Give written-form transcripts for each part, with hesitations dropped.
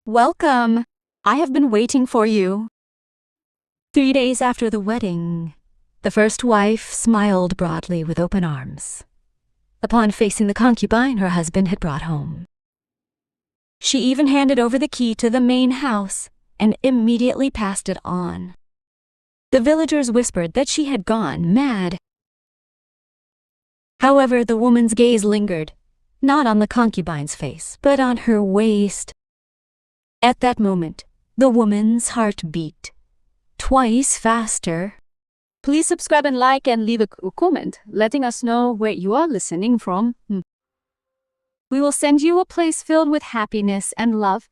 Welcome. I have been waiting for you. 3 days after the wedding, the first wife smiled broadly with open arms upon facing the concubine her husband had brought home. She even handed over the key to the main house and immediately passed it on. The villagers whispered that she had gone mad. However, the woman's gaze lingered, not on the concubine's face, but on her waist. At that moment, the woman's heart beat twice faster. Please subscribe and like and leave a comment letting us know where you are listening from. We will send you a place filled with happiness and love.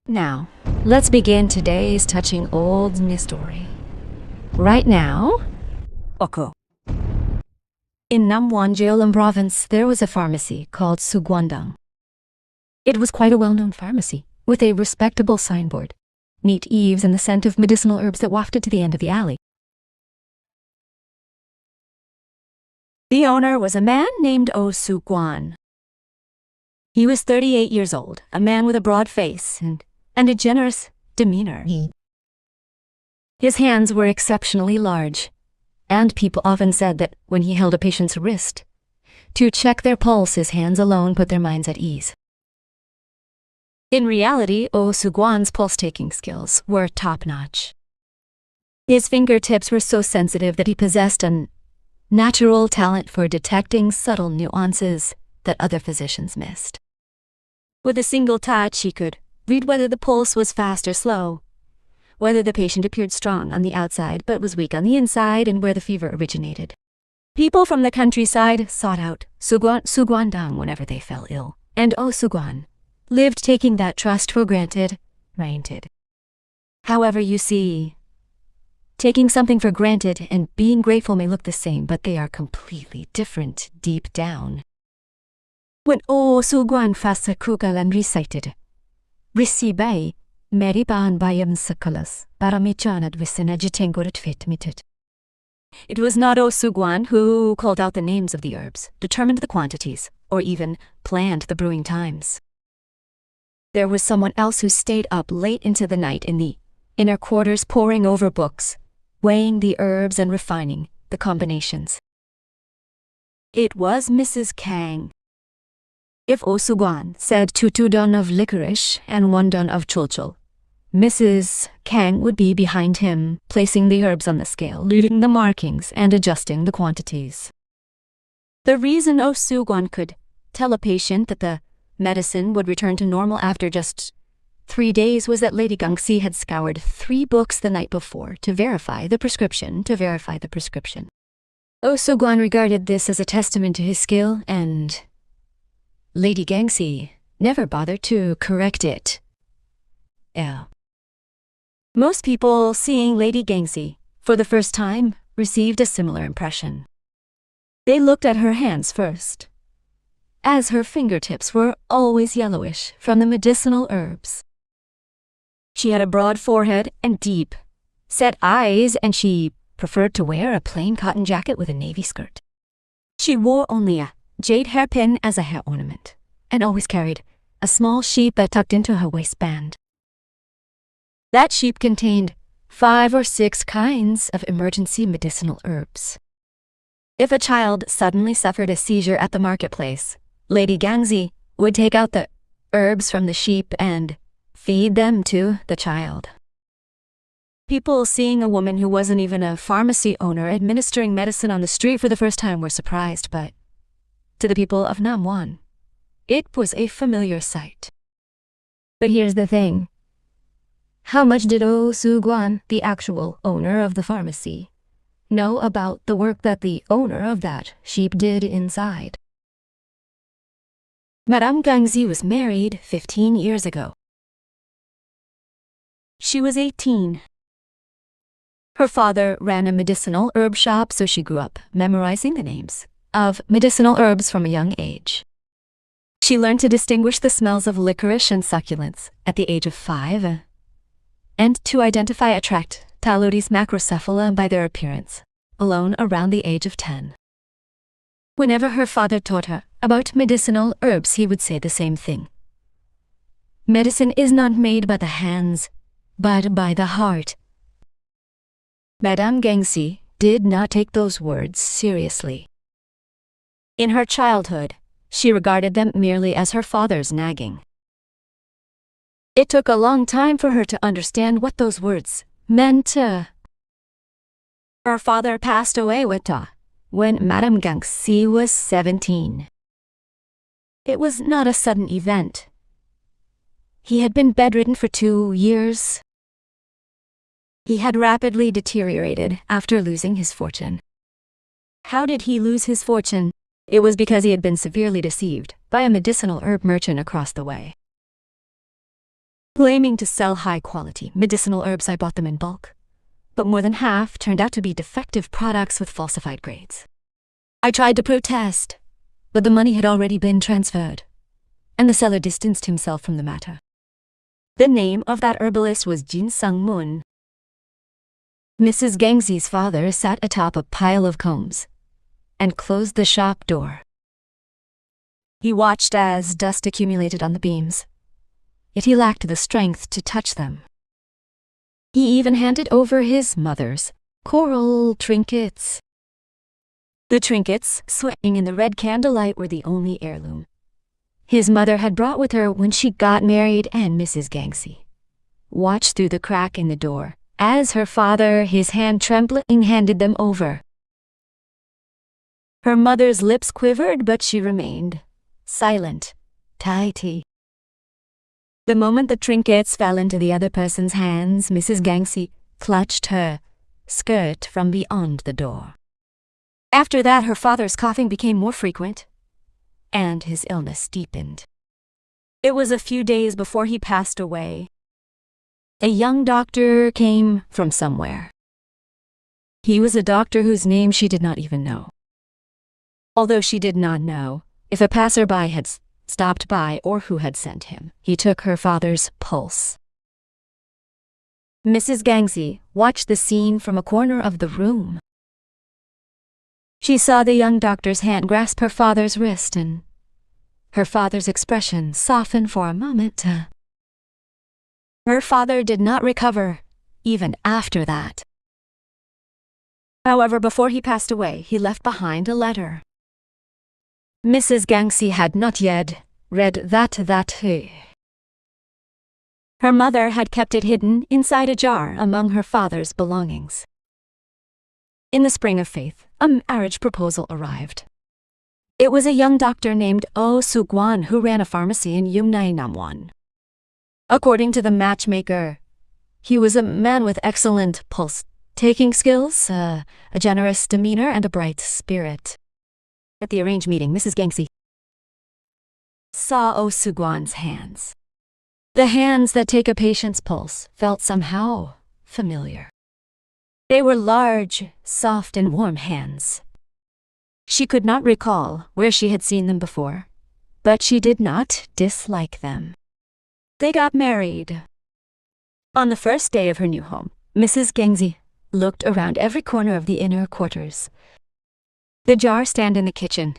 Now, let's begin today's touching old story. Right now, Oko. In Namwan Jeollam province, there was a pharmacy called Sugwandang. It was quite a well-known pharmacy, with a respectable signboard, neat eaves, and the scent of medicinal herbs that wafted to the end of the alley. The owner was a man named Oh Sugwan. He was 38 years old, a man with a broad face and a generous demeanor. His hands were exceptionally large, and people often said that when he held a patient's wrist, to check their pulse, his hands alone put their minds at ease. In reality, Oh Sugwan's pulse-taking skills were top-notch. His fingertips were so sensitive that he possessed a natural talent for detecting subtle nuances that other physicians missed. With a single touch, he could read whether the pulse was fast or slow, whether the patient appeared strong on the outside but was weak on the inside, and where the fever originated. People from the countryside sought out Sugwandang whenever they fell ill, and Oh Sugwan lived taking that trust for granted. However, you see, taking something for granted and being grateful may look the same, but they are completely different deep down. When Oh Sugwan fasakukalan recited, Risibay, Meriban bayam sakalas, Baramichanad visinajitengurat fitmitit. It was not Oh Sugwan who called out the names of the herbs, determined the quantities, or even planned the brewing times. There was someone else who stayed up late into the night in the inner quarters, poring over books, weighing the herbs and refining the combinations. It was Mrs. Kang. If Oh Sugwan said 2 dun of licorice and 1 dun of chulchul, Mrs. Kang would be behind him, placing the herbs on the scale, reading the markings, and adjusting the quantities. The reason Oh Sugwan could tell a patient that the medicine would return to normal after just 3 days was that Lady Gangxi had scoured 3 books the night before to verify the prescription. Oh Sugwan regarded this as a testament to his skill, and Lady Gangxi never bothered to correct it. Most people seeing Lady Gangxi for the first time received a similar impression. They looked at her hands first, as her fingertips were always yellowish from the medicinal herbs. She had a broad forehead and deep, set eyes, and she preferred to wear a plain cotton jacket with a navy skirt. She wore only a jade hairpin as a hair ornament, and always carried a small sheep tucked into her waistband. That sheep contained 5 or 6 kinds of emergency medicinal herbs. If a child suddenly suffered a seizure at the marketplace, Lady Gangxi would take out the herbs from the sheep and feed them to the child. People seeing a woman who wasn't even a pharmacy owner administering medicine on the street for the first time were surprised, but to the people of Namwan, it was a familiar sight. But here's the thing. How much did Oh Sugwan, the actual owner of the pharmacy, know about the work that the owner of that sheep did inside? Madame Gangxi was married 15 years ago. She was 18. Her father ran a medicinal herb shop, so she grew up memorizing the names of medicinal herbs from a young age. She learned to distinguish the smells of licorice and succulents at the age of 5, and to identify attract Talodis macrocephala by their appearance, alone around the age of 10. Whenever her father taught her about medicinal herbs, he would say the same thing. Medicine is not made by the hands, but by the heart. Madame Gangxi did not take those words seriously. In her childhood, she regarded them merely as her father's nagging. It took a long time for her to understand what those words meant. Her father passed away when Madame Gangxi was 17. It was not a sudden event. He had been bedridden for 2 years. He had rapidly deteriorated after losing his fortune. How did he lose his fortune? It was because he had been severely deceived by a medicinal herb merchant across the way. Claiming to sell high-quality medicinal herbs, I bought them in bulk, but more than half turned out to be defective products with falsified grades. I tried to protest, but the money had already been transferred, and the seller distanced himself from the matter. The name of that herbalist was Jin Sung-moon. Mrs. Gangxi's father sat atop a pile of combs and closed the shop door. He watched as dust accumulated on the beams, yet he lacked the strength to touch them. He even handed over his mother's coral trinkets. The trinkets, swaying in the red candlelight, were the only heirloom his mother had brought with her when she got married, and Mrs. Gangxi watched through the crack in the door as her father, his hand trembling, handed them over. Her mother's lips quivered, but she remained silent. Tighty. The moment the trinkets fell into the other person's hands, Mrs. Gangxi clutched her skirt from beyond the door. After that, her father's coughing became more frequent, and his illness deepened. It was a few days before he passed away. A young doctor came from somewhere. He was a doctor whose name she did not even know. Although she did not know if a passerby had stopped by or who had sent him, he took her father's pulse. Mrs. Gangxi watched the scene from a corner of the room. She saw the young doctor's hand grasp her father's wrist, and her father's expression softened for a moment. Her father did not recover, even after that. However, before he passed away, he left behind a letter. Mrs. Gangxi had not yet read that. Her mother had kept it hidden inside a jar among her father's belongings. In the spring of faith, a marriage proposal arrived. It was a young doctor named Oh Soo-kwan who ran a pharmacy in Yumnai Namwon. According to the matchmaker, he was a man with excellent pulse-taking skills, a generous demeanor, and a bright spirit. At the arranged meeting, Mrs. Gangxi saw Oh Soo-kwan's hands. The hands that take a patient's pulse felt somehow familiar. They were large, soft, and warm hands. She could not recall where she had seen them before, but she did not dislike them. They got married. On the first day of her new home, Mrs. Gangxi looked around every corner of the inner quarters. The jar stand in the kitchen,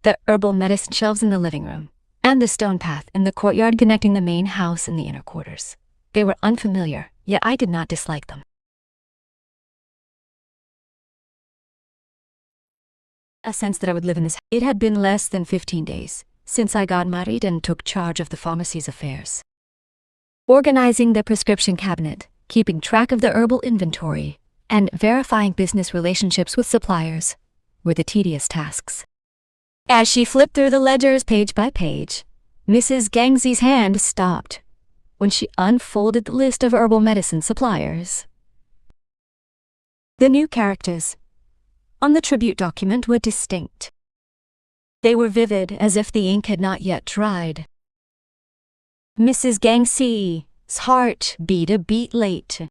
the herbal medicine shelves in the living room, and the stone path in the courtyard connecting the main house and the inner quarters. They were unfamiliar, yet I did not dislike them. A sense that I would live in this. It had been less than 15 days since I got married and took charge of the pharmacy's affairs. Organizing the prescription cabinet, keeping track of the herbal inventory, and verifying business relationships with suppliers were the tedious tasks. As she flipped through the ledgers page by page, Mrs. Gangxi's hand stopped when she unfolded the list of herbal medicine suppliers. The new characters on the tribute document were distinct. They were vivid, as if the ink had not yet dried. Mrs. Gangxi's heart beat a beat late.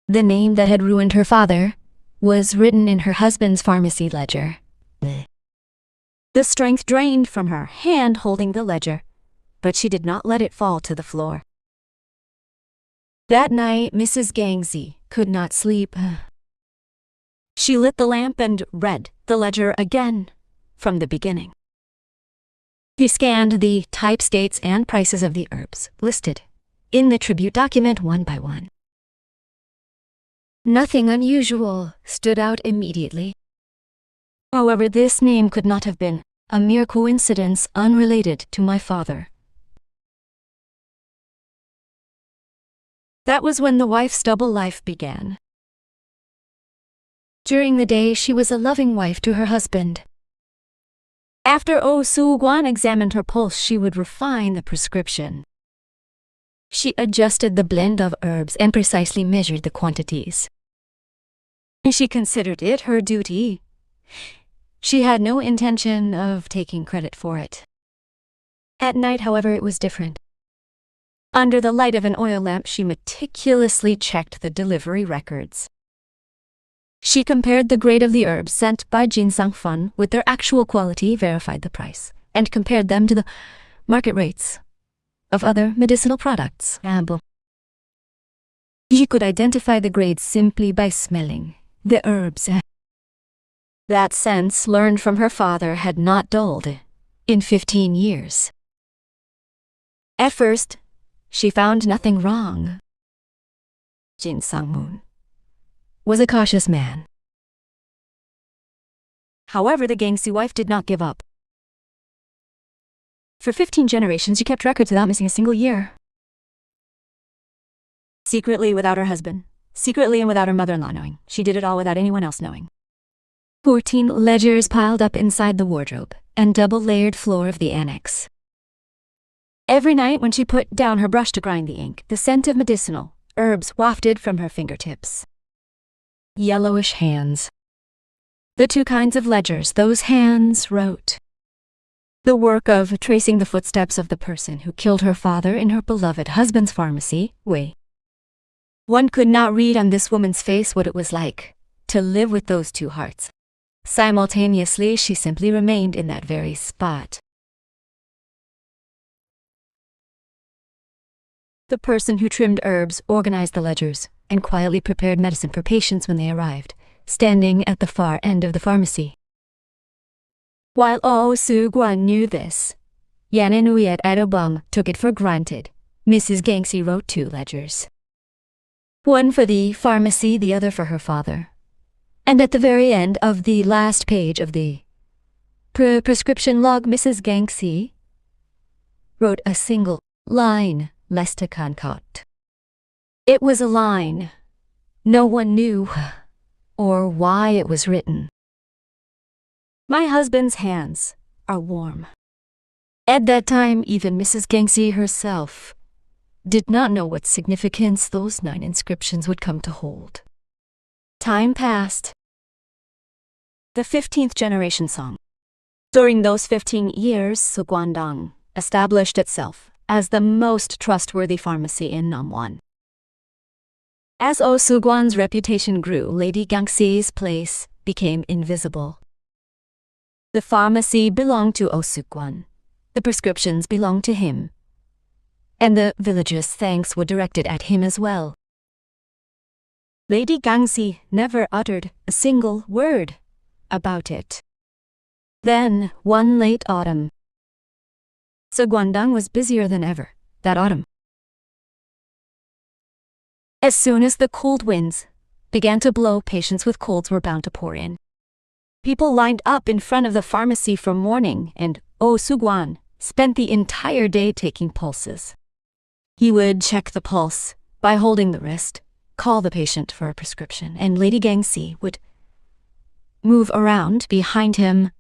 The name that had ruined her father was written in her husband's pharmacy ledger. The strength drained from her hand holding the ledger, but she did not let it fall to the floor. That night, Mrs. Gangxi could not sleep. She lit the lamp and read the ledger again from the beginning. He scanned the type, states, and prices of the herbs listed in the tribute document one by one. Nothing unusual stood out immediately. However, this name could not have been a mere coincidence unrelated to my father. That was when the wife's double life began. During the day, she was a loving wife to her husband. After Oh Soo-kwan examined her pulse, she would refine the prescription. She adjusted the blend of herbs and precisely measured the quantities. She considered it her duty. She had no intention of taking credit for it. At night, however, it was different. Under the light of an oil lamp, she meticulously checked the delivery records. She compared the grade of the herbs sent by Jin Sang-fun with their actual quality, verified the price, and compared them to the market rates of other medicinal products. She could identify the grades simply by smelling the herbs. That sense, learned from her father, had not dulled in 15 years. At first, she found nothing wrong. Jin Sang-moon was a cautious man. However, the Gangsi wife did not give up. For 15 generations, she kept records without missing a single year. Secretly, without her husband. Secretly and without her mother-in-law knowing. She did it all without anyone else knowing. 14 ledgers piled up inside the wardrobe and double-layered floor of the annex. Every night when she put down her brush to grind the ink, the scent of medicinal herbs wafted from her fingertips. Yellowish hands. The two kinds of ledgers those hands wrote. The work of tracing the footsteps of the person who killed her father in her beloved husband's pharmacy, Wei. One could not read on this woman's face what it was like to live with those two hearts. Simultaneously, she simply remained in that very spot. The person who trimmed herbs organized the ledgers and quietly prepared medicine for patients when they arrived, standing at the far end of the pharmacy. While Oh Soo-kwan knew this, Yan and Uyet Adobum took it for granted. Mrs. Gangsi wrote 2 ledgers. One for the pharmacy, the other for her father. And at the very end of the last page of the prescription log, Mrs. Gangsi wrote a single line, Lestakankot. It was a line. No one knew or why it was written. My husband's hands are warm. At that time, even Mrs. Gangsi herself did not know what significance those 9 inscriptions would come to hold. Time passed. The 15th generation song. During those 15 years, Sugwandang established itself as the most trustworthy pharmacy in Namwon. As Oh Soo-kwan's reputation grew, Lady Gangsi's place became invisible. The pharmacy belonged to Oh Soo-kwan. The prescriptions belonged to him. And the villagers' thanks were directed at him as well. Lady Gangsi never uttered a single word about it. Then, one late autumn, Sugwandang was busier than ever that autumn. As soon as the cold winds began to blow, patients with colds were bound to pour in. People lined up in front of the pharmacy from morning, and Oh Soo-kwan spent the entire day taking pulses. He would check the pulse by holding the wrist, call the patient for a prescription, and Lady Gangsi would move around behind him.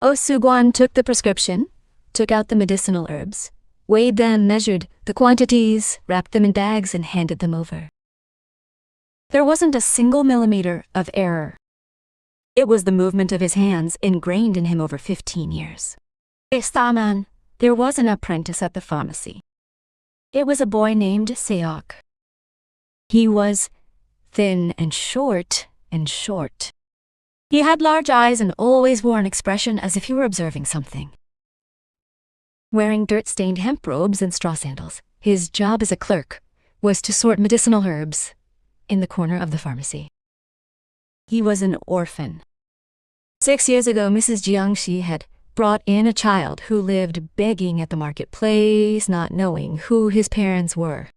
Oh Soo-kwan took the prescription, took out the medicinal herbs, weighed them, measured the quantities, wrapped them in bags, and handed them over. There wasn't a single millimeter of error. It was the movement of his hands ingrained in him over 15 years. There was an apprentice at the pharmacy. It was a boy named Seok. He was thin and short. He had large eyes and always wore an expression as if he were observing something. Wearing dirt-stained hemp robes and straw sandals, his job as a clerk was to sort medicinal herbs in the corner of the pharmacy. He was an orphan. 6 years ago, Mrs. Jiangxi had brought in a child who lived begging at the marketplace, not knowing who his parents were.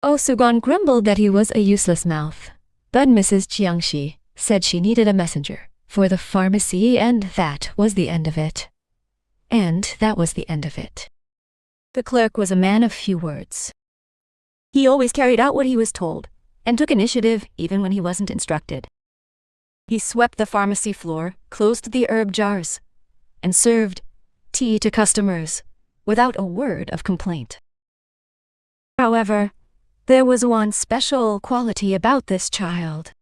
Osugwan grumbled that he was a useless mouth, but Mrs. Jiangxi said she needed a messenger for the pharmacy, and that was the end of it. And that was the end of it. The clerk was a man of few words. He always carried out what he was told, and took initiative even when he wasn't instructed. He swept the pharmacy floor, closed the herb jars, and served tea to customers without a word of complaint. However, there was one special quality about this child.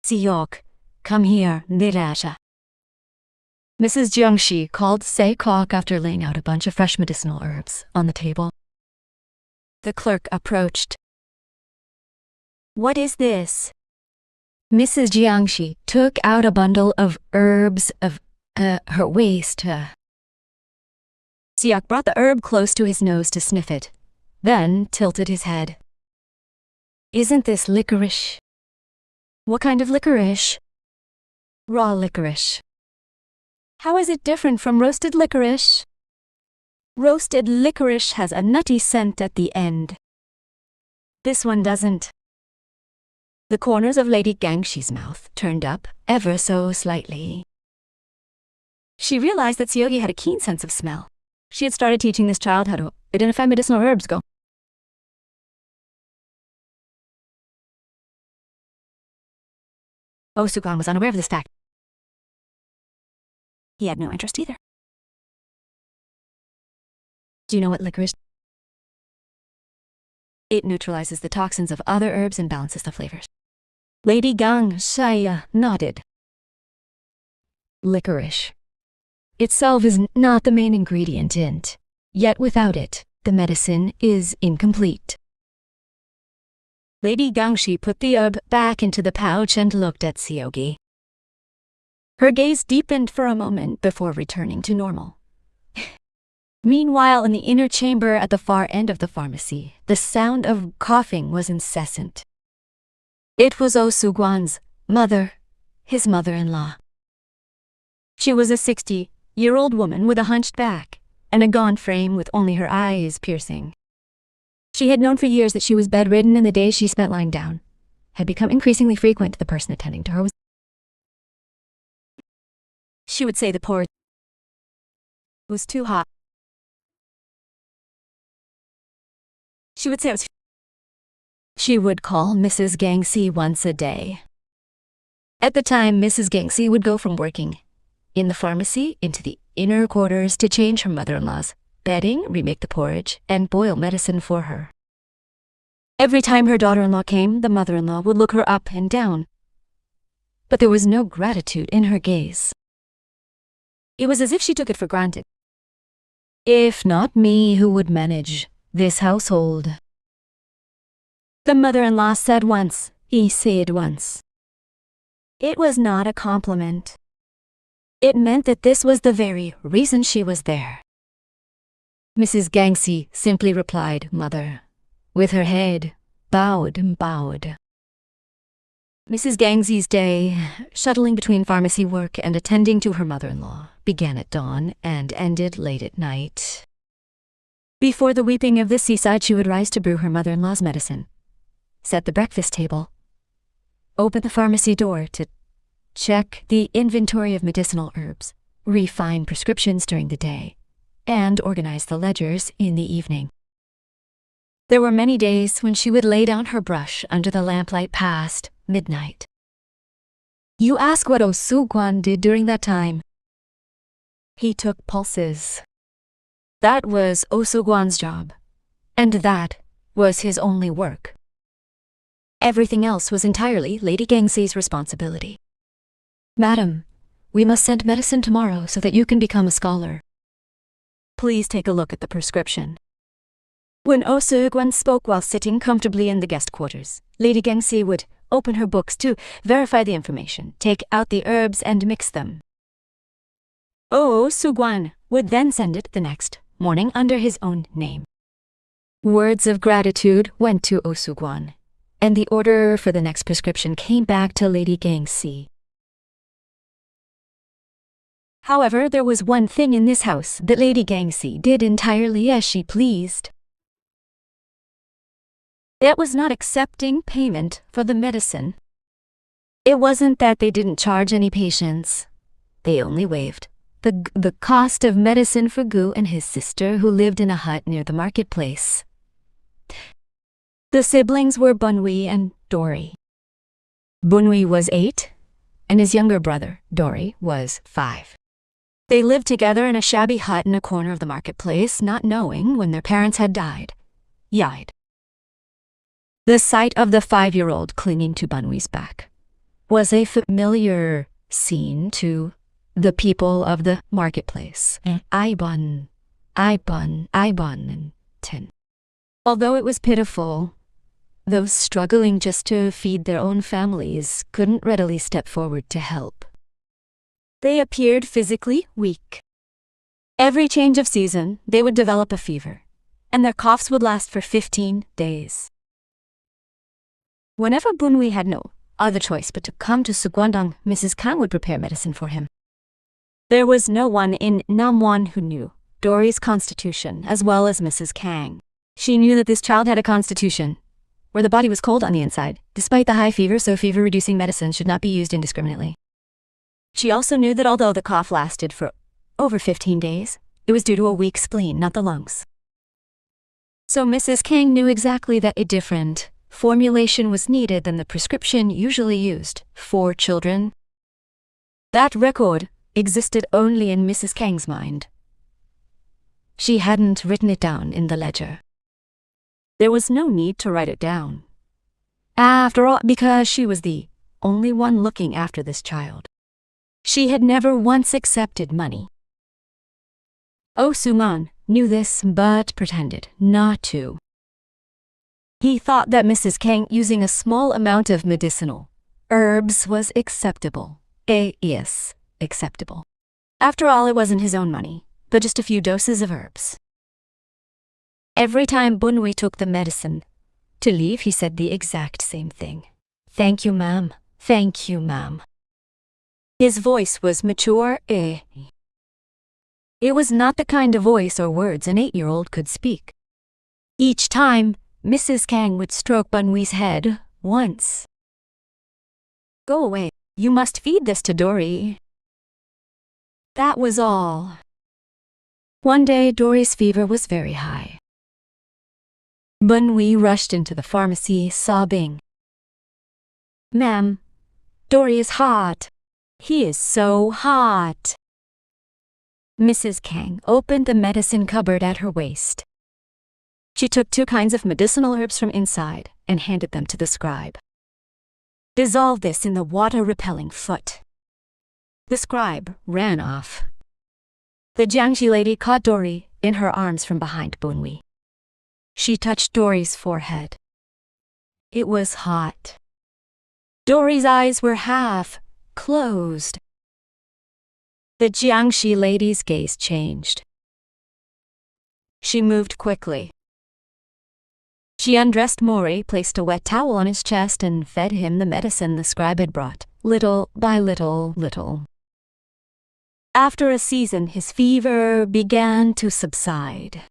Seok, come here, 내려오자. Mrs. Jiangxi called Seok after laying out a bunch of fresh medicinal herbs on the table. The clerk approached. What is this? Mrs. Jiangxi took out a bundle of herbs of her waist. Seok brought the herb close to his nose to sniff it, then tilted his head. Isn't this licorice? What kind of licorice? Raw licorice. How is it different from roasted licorice? Roasted licorice has a nutty scent at the end. This one doesn't. The corners of Lady Gangxi's mouth turned up ever so slightly. She realized that Seogi had a keen sense of smell. She had started teaching this child how to identify medicinal herbs. Osugwan was unaware of this fact. He had no interest either. Do you know what licorice? It neutralizes the toxins of other herbs and balances the flavors. Lady Gangxi nodded. Licorice itself is not the main ingredient yet without it, the medicine is incomplete. Lady Gangxi put the herb back into the pouch and looked at Seogi. Her gaze deepened for a moment before returning to normal. Meanwhile, in the inner chamber at the far end of the pharmacy, the sound of coughing was incessant. It was Osugwan's mother, his mother-in-law. She was a 60-year-old woman with a hunched back and a gaunt frame with only her eyes piercing. She had known for years that she was bedridden, and the days she spent lying down had become increasingly frequent. The person attending to her was... She would say the port was too hot. She would say it was... She would call Mrs. Gangxi once a day. At the time, Mrs. Gangxi would go from working in the pharmacy into the inner quarters to change her mother-in-law's bedding, remake the porridge, and boil medicine for her. Every time her daughter-in-law came, the mother-in-law would look her up and down. But there was no gratitude in her gaze. It was as if she took it for granted. If not me, who would manage this household? The mother-in-law said once. He said once. It was not a compliment. It meant that this was the very reason she was there. Mrs. Gangxi simply replied, "Mother," with her head bowed and bowed. Mrs. Gangxi's day, shuttling between pharmacy work and attending to her mother-in-law, began at dawn and ended late at night. Before the weeping of the seaside, she would rise to brew her mother-in-law's medicine, set the breakfast table, open the pharmacy door to check the inventory of medicinal herbs, refine prescriptions during the day, and organize the ledgers in the evening. There were many days when she would lay down her brush under the lamplight past midnight. You ask what Osugwan did during that time. He took pulses. That was Osugwan's job, and that was his only work. Everything else was entirely Lady Gangxi's responsibility. Madam, we must send medicine tomorrow so that you can become a scholar. Please take a look at the prescription. When Osugwan spoke while sitting comfortably in the guest quarters, Lady Gangxi would open her books to verify the information, take out the herbs, and mix them. Osugwan would then send it the next morning under his own name. Words of gratitude went to Osugwan, and the order for the next prescription came back to Lady Gangxi. However, there was one thing in this house that Lady Gangsi did entirely as she pleased. It was not accepting payment for the medicine. It wasn't that they didn't charge any patients. They only waived the cost of medicine for Gu and his sister who lived in a hut near the marketplace. The siblings were Bunwi and Dory. Bunwi was 8, and his younger brother, Dory, was 5. They lived together in a shabby hut in a corner of the marketplace, not knowing when their parents had died. The sight of the 5-year-old clinging to Bunwi's back was a familiar scene to the people of the marketplace. Ibon, and Tin. Although it was pitiful, those struggling just to feed their own families couldn't readily step forward to help. They appeared physically weak. Every change of season, they would develop a fever, and their coughs would last for 15 days. Whenever Bunwi had no other choice but to come to Sugwandong, Mrs. Kang would prepare medicine for him. There was no one in Namwon who knew Dory's constitution as well as Mrs. Kang. She knew that this child had a constitution where the body was cold on the inside, despite the high fever, so fever-reducing medicine should not be used indiscriminately. She also knew that although the cough lasted for over 15 days, it was due to a weak spleen, not the lungs. So Mrs. Kang knew exactly that a different formulation was needed than the prescription usually used for children. That record existed only in Mrs. Kang's mind. She hadn't written it down in the ledger. There was no need to write it down. After all, because she was the only one looking after this child. She had never once accepted money. Oh Soo-man knew this but pretended not to. He thought that Mrs. Kang using a small amount of medicinal herbs was acceptable. Yes, acceptable. After all, it wasn't his own money, but just a few doses of herbs. Every time Bunwi took the medicine to leave, he said the exact same thing. Thank you, ma'am. Thank you, ma'am. His voice was mature. It was not the kind of voice or words an 8-year-old could speak. Each time, Mrs. Kang would stroke Bunwi's head once. Go away. You must feed this to Dory. That was all. One day, Dory's fever was very high. Bunwi rushed into the pharmacy, sobbing. Ma'am, Dory is hot. He is so hot. Mrs. Kang opened the medicine cupboard at her waist. She took 2 kinds of medicinal herbs from inside and handed them to the scribe. Dissolve this in the water-repelling foot. The scribe ran off. The Jiangxi lady caught Dory in her arms from behind Bunwi. She touched Dory's forehead. It was hot. Dory's eyes were half closed. The Jiangxi lady's gaze changed. She moved quickly. She undressed Mori, placed a wet towel on his chest, and fed him the medicine the scribe had brought, little by little. After a season, his fever began to subside.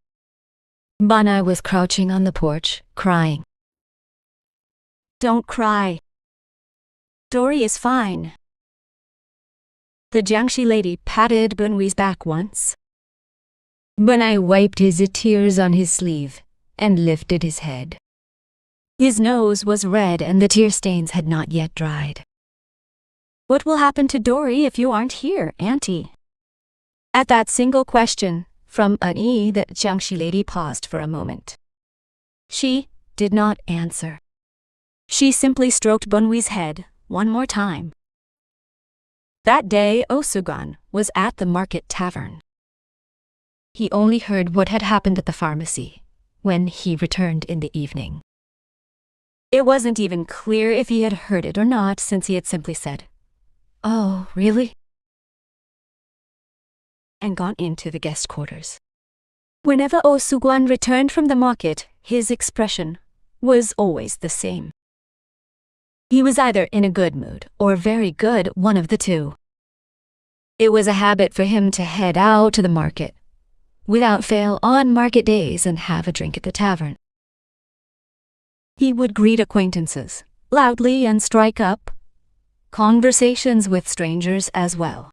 Bana was crouching on the porch, crying. Don't cry. Dory is fine. The Jiangxi lady patted Bunwi's back once. Bunai wiped his tears on his sleeve and lifted his head. His nose was red and the tear stains had not yet dried. What will happen to Dory if you aren't here, Auntie? At that single question from Ani, the Jiangxi lady paused for a moment. She did not answer. She simply stroked Bunwi's head one more time. That day, Osugan was at the market tavern. He only heard what had happened at the pharmacy when he returned in the evening. It wasn't even clear if he had heard it or not, since he had simply said, "Oh, really?" and gone into the guest quarters. Whenever Osuguan returned from the market, his expression was always the same. He was either in a good mood or very good, one of the two. It was a habit for him to head out to the market, without fail on market days, and have a drink at the tavern. He would greet acquaintances loudly and strike up conversations with strangers as well.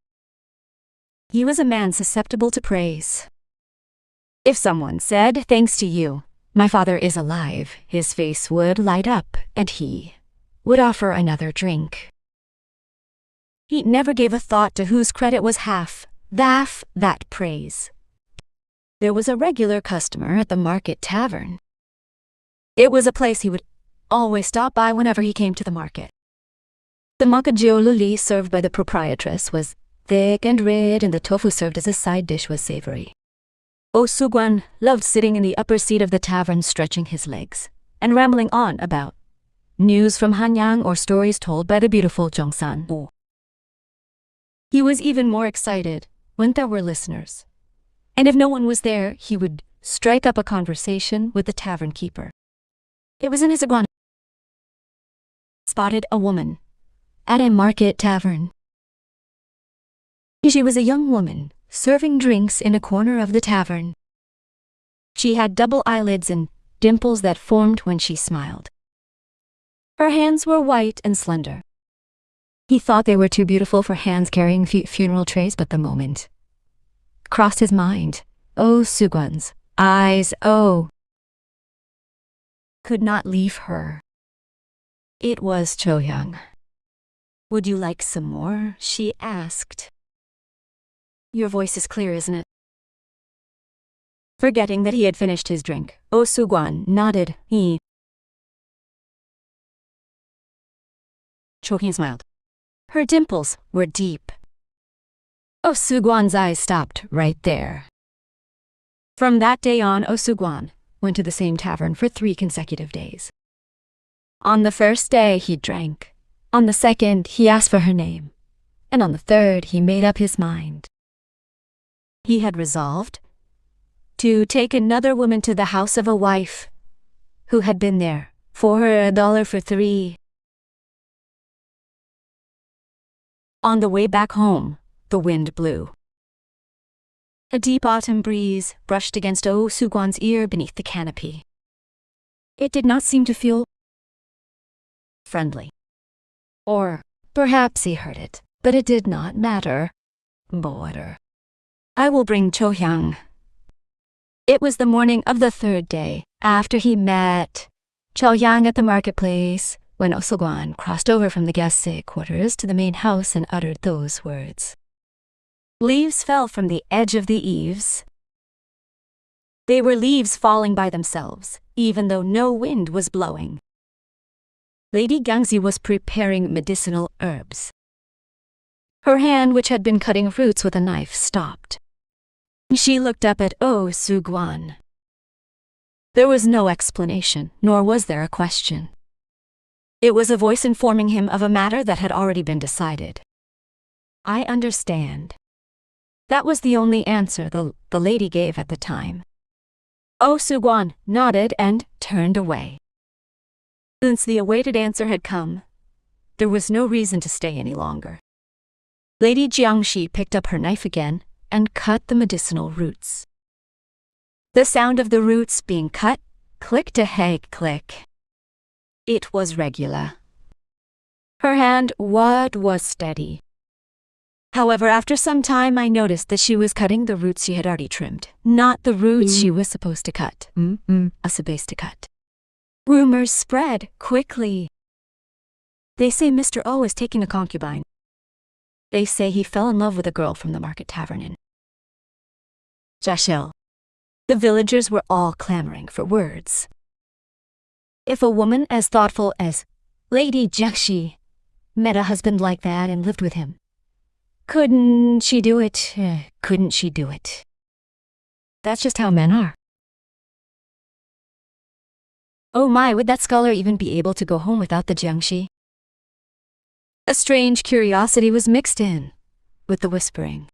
He was a man susceptible to praise. If someone said, "Thanks to you, my father is alive," his face would light up and he would offer another drink. He never gave a thought to whose credit was half that praise. There was a regular customer at the market tavern. It was a place he would always stop by whenever he came to the market. The makajio luli served by the proprietress was thick and red, and the tofu served as a side dish was savory. Sugwan loved sitting in the upper seat of the tavern, stretching his legs and rambling on about news from Hanyang or stories told by the beautiful Jongsan. He was even more excited when there were listeners, and if no one was there, he would strike up a conversation with the tavern keeper. It was in his iguana spotted a woman at a market tavern. She was a young woman serving drinks in a corner of the tavern. She had double eyelids and dimples that formed when she smiled. Her hands were white and slender. He thought they were too beautiful for hands carrying funeral trays, but the moment crossed his mind. Sugwan's eyes, could not leave her. It was Cho-young. "Would you like some more?" she asked. "Your voice is clear, isn't it?" Forgetting that he had finished his drink, Sugwan nodded. Cho-hyun smiled. Her dimples were deep. Sugwan's eyes stopped right there. From that day on, Sugwan went to the same tavern for 3 consecutive days. On the first day, he drank. On the second, he asked for her name. And on the third, he made up his mind. He had resolved to take another woman to the house of a wife who had been there for her $1 for 3. On the way back home, the wind blew. A deep autumn breeze brushed against Sugwan's ear beneath the canopy. It did not seem to feel friendly. Or perhaps he heard it, but it did not matter. Border. "I will bring Cho-hyung." It was the morning of the 3rd day after he met Cho-hyung at the marketplace when Sugwan crossed over from the guest quarters to the main house and uttered those words. Leaves fell from the edge of the eaves. They were leaves falling by themselves, even though no wind was blowing. Lady Gangsi was preparing medicinal herbs. Her hand, which had been cutting roots with a knife, stopped. She looked up at Sugwan. There was no explanation, nor was there a question. It was a voice informing him of a matter that had already been decided. "I understand." That was the only answer the lady gave at the time. Sugwan nodded and turned away. Since the awaited answer had come, there was no reason to stay any longer. Lady Jiangxi picked up her knife again and cut the medicinal roots. The sound of the roots being cut clicked a click. It was regular. Her hand was steady. However, after some time, I noticed that she was cutting the roots she had already trimmed, not the roots she was supposed to cut. Supposed to cut. Rumors spread quickly. They say Mr. O is taking a concubine. They say he fell in love with a girl from the market tavern in Jashil. The villagers were all clamoring for words. If a woman as thoughtful as Lady Jiangxi met a husband like that and lived with him, couldn't she do it? Couldn't she do it? That's just how men are. Oh my, would that scholar even be able to go home without the Jiangxi? A strange curiosity was mixed in with the whispering.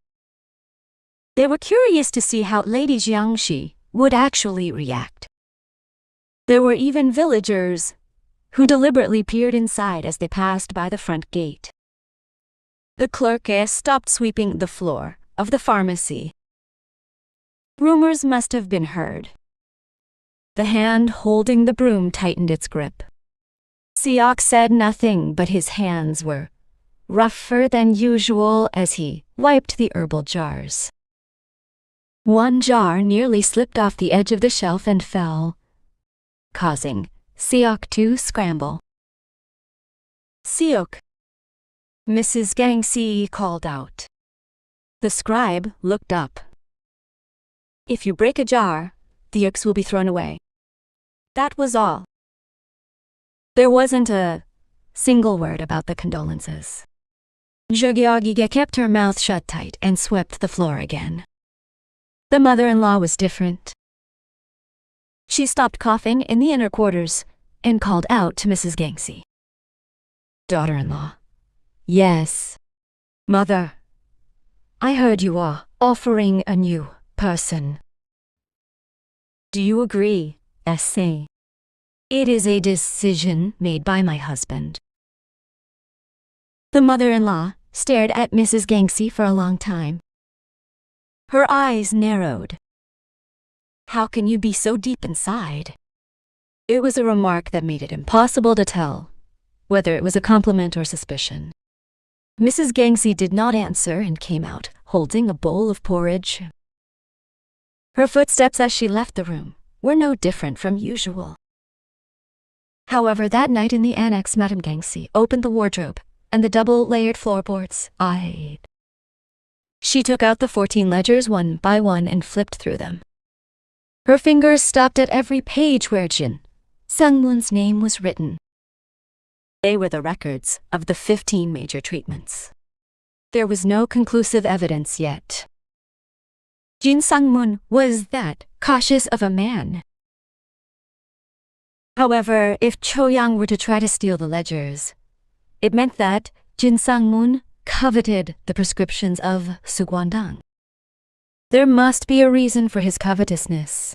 They were curious to see how Lady Jiangxi would actually react. There were even villagers who deliberately peered inside as they passed by the front gate. The clerk stopped sweeping the floor of the pharmacy. Rumors must have been heard. The hand holding the broom tightened its grip. Seok said nothing, but his hands were rougher than usual as he wiped the herbal jars. One jar nearly slipped off the edge of the shelf and fell, causing Seok to scramble. "Seok," Mrs. Gangsi called out. The scribe looked up. "If you break a jar, the yolks will be thrown away." That was all. There wasn't a single word about the condolences. Jogyeogige kept her mouth shut tight and swept the floor again. The mother-in-law was different. She stopped coughing in the inner quarters and called out to Mrs. Gangsi. "Daughter-in-law." "Yes." "Mother, I heard you are offering a new person. Do you agree, S.A.? It is a decision made by my husband." The mother-in-law stared at Mrs. Gangsi for a long time. Her eyes narrowed. "How can you be so deep inside?" It was a remark that made it impossible to tell whether it was a compliment or suspicion. Mrs. Gangsi did not answer and came out, holding a bowl of porridge. Her footsteps as she left the room were no different from usual. However, that night in the annex, Madame Gangsi opened the wardrobe and the double-layered floorboards eyed. She took out the 14 ledgers one by one and flipped through them. Her fingers stopped at every page where Jin Sungmoon's name was written. They were the records of the 15 major treatments. There was no conclusive evidence yet. Jin Sungmoon was that cautious of a man. However, if Cho Yang were to try to steal the ledgers, it meant that Jin Sungmoon coveted the prescriptions of Sugwandang. There must be a reason for his covetousness.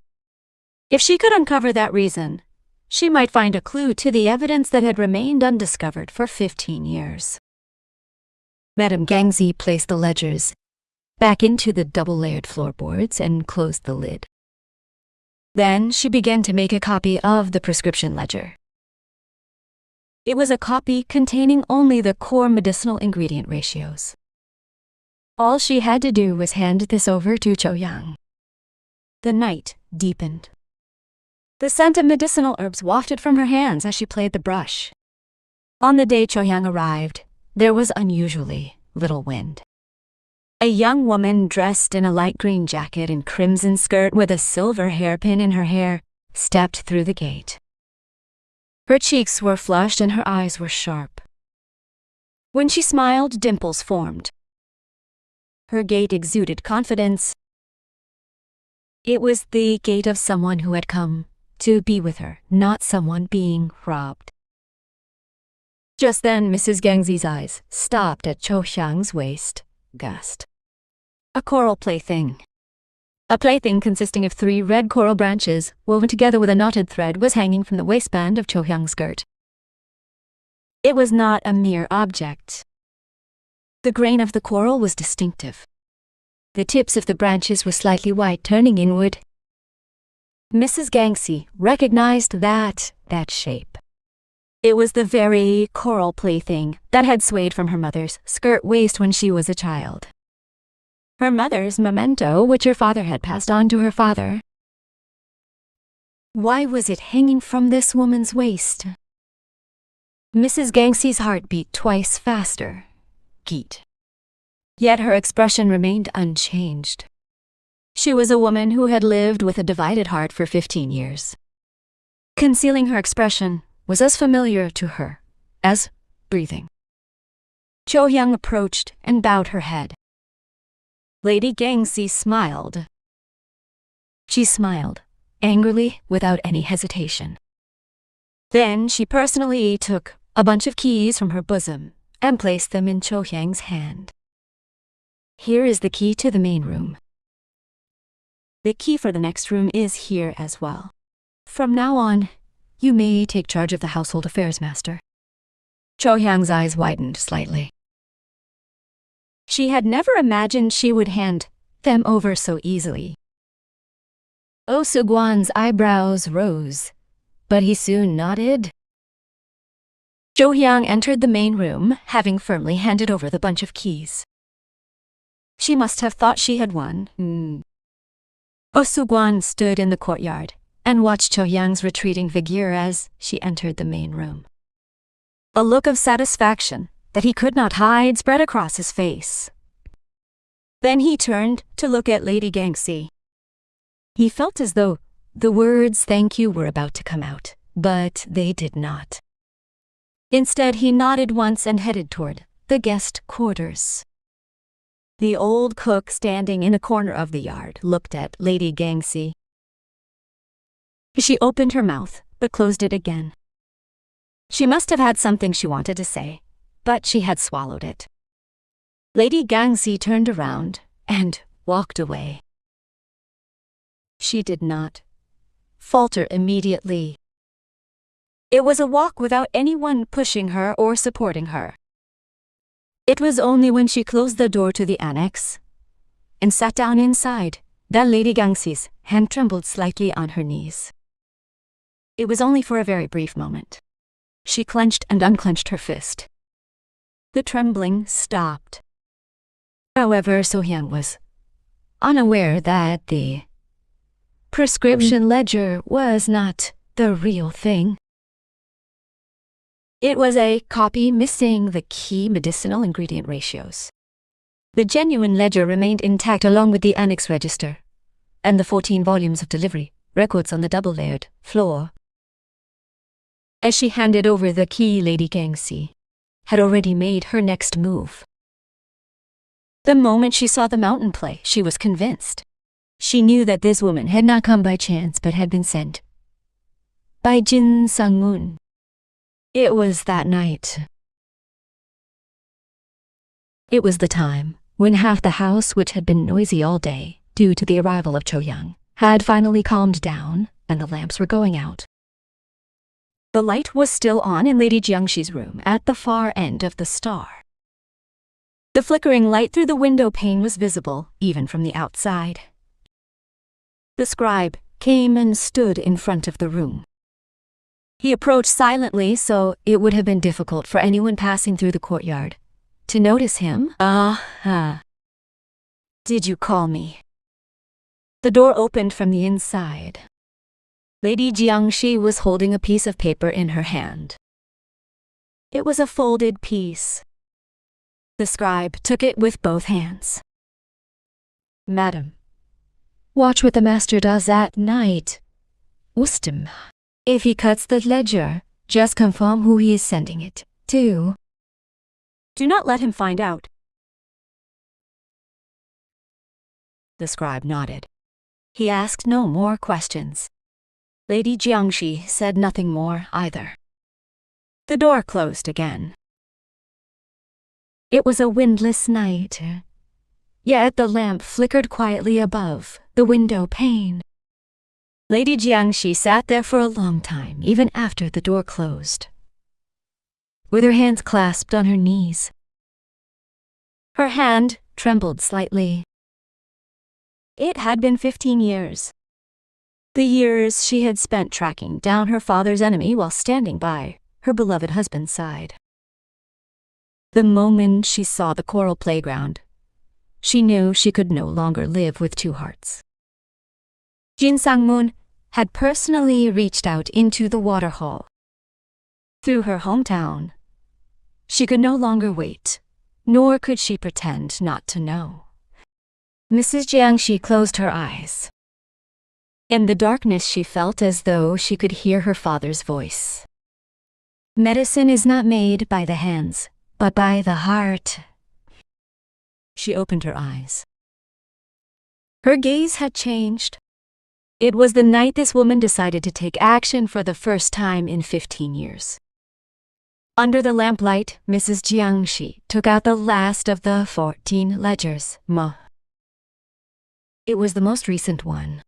If she could uncover that reason, she might find a clue to the evidence that had remained undiscovered for 15 years. Madame Gangsi placed the ledgers back into the double-layered floorboards and closed the lid. Then she began to make a copy of the prescription ledger. It was a copy containing only the core medicinal ingredient ratios. All she had to do was hand this over to Cho Yang. The night deepened. The scent of medicinal herbs wafted from her hands as she played the brush. On the day Cho Yang arrived, there was unusually little wind. A young woman dressed in a light green jacket and crimson skirt with a silver hairpin in her hair stepped through the gate. Her cheeks were flushed and her eyes were sharp. When she smiled, dimples formed. Her gait exuded confidence. It was the gait of someone who had come to be with her, not someone being robbed. Just then, Mrs. Gangsi's eyes stopped at Cho Hyang's waist, gasped. A coral plaything. A plaything consisting of 3 red coral branches woven together with a knotted thread was hanging from the waistband of Cho Hyang's skirt. It was not a mere object. The grain of the coral was distinctive. The tips of the branches were slightly white, turning inward. Mrs. Gangsi recognized that shape. It was the very coral plaything that had swayed from her mother's skirt waist when she was a child. Her mother's memento, which her father had passed on to her father. Why was it hanging from this woman's waist? Mrs. Gangsi's heart beat twice faster. Geet. Yet her expression remained unchanged. She was a woman who had lived with a divided heart for 15 years. Concealing her expression was as familiar to her as breathing. Cho Hyang approached and bowed her head. Lady Gangsi smiled. She smiled, angrily, without any hesitation. Then she personally took a bunch of keys from her bosom and placed them in Cho Hyang's hand. Here is the key to the main room. The key for the next room is here as well. From now on, you may take charge of the household affairs, master. Cho Hyang's eyes widened slightly. She had never imagined she would hand them over so easily. Oh Soo-gwan's eyebrows rose, but he soon nodded. Jo-hyang entered the main room, having firmly handed over the bunch of keys. She must have thought she had won. Oh Soo-gwan stood in the courtyard and watched Jo-hyang's retreating figure as she entered the main room. A look of satisfaction that he could not hide spread across his face. Then he turned to look at Lady Gangxi. He felt as though the words "thank you" were about to come out, but they did not. Instead, he nodded once and headed toward the guest quarters. The old cook standing in a corner of the yard looked at Lady Gangxi. She opened her mouth, but closed it again. She must have had something she wanted to say, but she had swallowed it. Lady Gangxi turned around and walked away. She did not falter immediately. It was a walk without anyone pushing her or supporting her. It was only when she closed the door to the annex and sat down inside that Lady Gangxi's hand trembled slightly on her knees. It was only for a very brief moment. She clenched and unclenched her fist. The trembling stopped. However, So-hyang was unaware that the prescription ledger was not the real thing. It was a copy missing the key medicinal ingredient ratios. The genuine ledger remained intact along with the annex register and the 14 volumes of delivery records on the double-layered floor. As she handed over the key, Lady Gangxi had already made her next move. The moment she saw the mountain play, she was convinced. She knew that this woman had not come by chance but had been sent by Jin Sang-moon. It was that night. It was the time when half the house, which had been noisy all day due to the arrival of Cho-young, had finally calmed down and the lamps were going out. The light was still on in Lady Jiangxi's room at the far end of the star. The flickering light through the window pane was visible even from the outside. The scribe came and stood in front of the room. He approached silently, so it would have been difficult for anyone passing through the courtyard to notice him. Did you call me? The door opened from the inside. Lady Jiangxi was holding a piece of paper in her hand. It was a folded piece. The scribe took it with both hands. Madam, watch what the master does at night. Ustim. If he cuts the ledger, just confirm who he is sending it to. Do not let him find out. The scribe nodded. He asked no more questions. Lady Jiangxi said nothing more either. The door closed again. It was a windless night, yet the lamp flickered quietly above the window pane. Lady Jiangxi sat there for a long time, even after the door closed, with her hands clasped on her knees. Her hand trembled slightly. It had been 15 years. The years she had spent tracking down her father's enemy while standing by her beloved husband's side. The moment she saw the coral playground, she knew she could no longer live with two hearts. Jin Sang-moon had personally reached out into the waterhole. Through her hometown, she could no longer wait, nor could she pretend not to know. Mrs. Jiangxi closed her eyes. In the darkness, she felt as though she could hear her father's voice. Medicine is not made by the hands, but by the heart. She opened her eyes. Her gaze had changed. It was the night this woman decided to take action for the first time in 15 years. Under the lamplight, Mrs. Jiangxi took out the last of the 14 ledgers. It was the most recent one.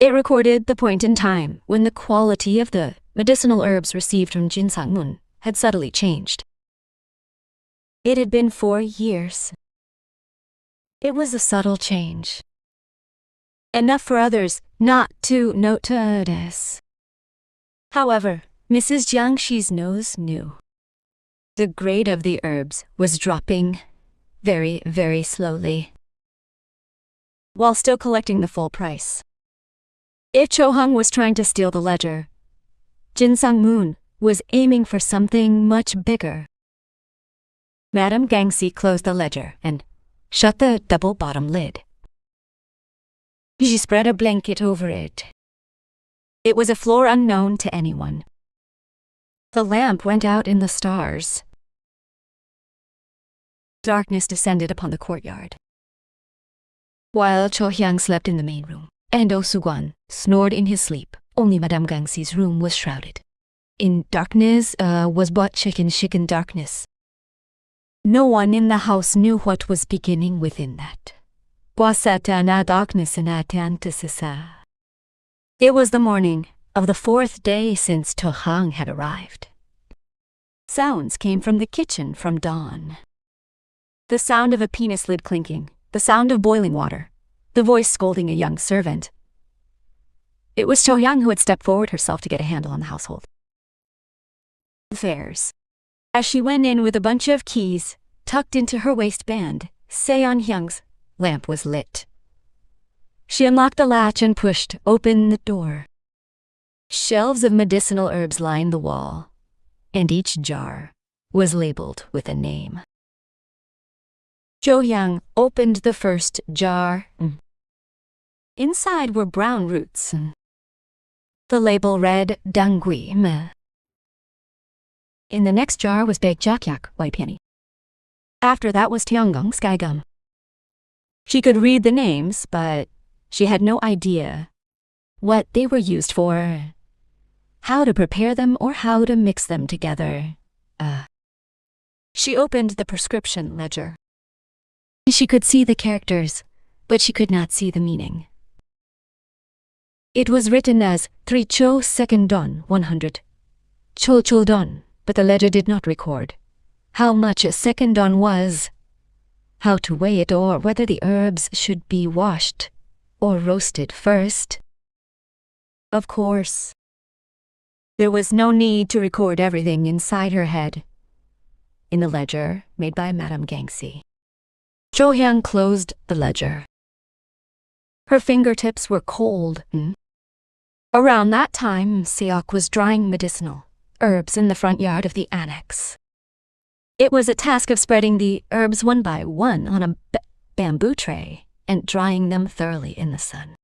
It recorded the point in time when the quality of the medicinal herbs received from Jin Sang-moon had subtly changed. It had been 4 years. It was a subtle change. Enough for others not to notice. However, Mrs. Jiangxi's nose knew. The grade of the herbs was dropping very, very slowly, while still collecting the full price. If Cho Hung was trying to steal the ledger, Jin Sang Moon was aiming for something much bigger. Madame Gangxi closed the ledger and shut the double-bottom lid. She spread a blanket over it. It was a floor unknown to anyone. The lamp went out in the stars. Darkness descended upon the courtyard. While Cho Hyang slept in the main room, and Oh Soo-kwan snored in his sleep, only Madame Gangxi's room was shrouded. In darkness was but chicken darkness. No one in the house knew what was beginning within that. It was the morning of the 4th day since To Hang had arrived. Sounds came from the kitchen from dawn. The sound of a penis lid clinking, the sound of boiling water, the voice scolding a young servant. It was Cho Hyang who had stepped forward herself to get a handle on the household affairs. As she went in with a bunch of keys tucked into her waistband, Seon Hyung's lamp was lit. She unlocked the latch and pushed open the door. Shelves of medicinal herbs lined the wall, and each jar was labeled with a name. Jo Hyang opened the first jar. Inside were brown roots. The label read Dangui. In the next jar was baked jakyak, white peony. After that was Tiangong, sky gum. She could read the names, but she had no idea what they were used for, how to prepare them, or how to mix them together. She opened the prescription ledger. She could see the characters, but she could not see the meaning. It was written as 3 cho second don 100 cho chul don, but the ledger did not record how much a second don was, how to weigh it, or whether the herbs should be washed or roasted first. Of course, there was no need to record everything inside her head in the ledger made by Madame Gangxi. Jo Hyang closed the ledger. Her fingertips were cold. Around that time, Seok was drying medicinal herbs in the front yard of the annex. It was a task of spreading the herbs one by one on a bamboo tray and drying them thoroughly in the sun.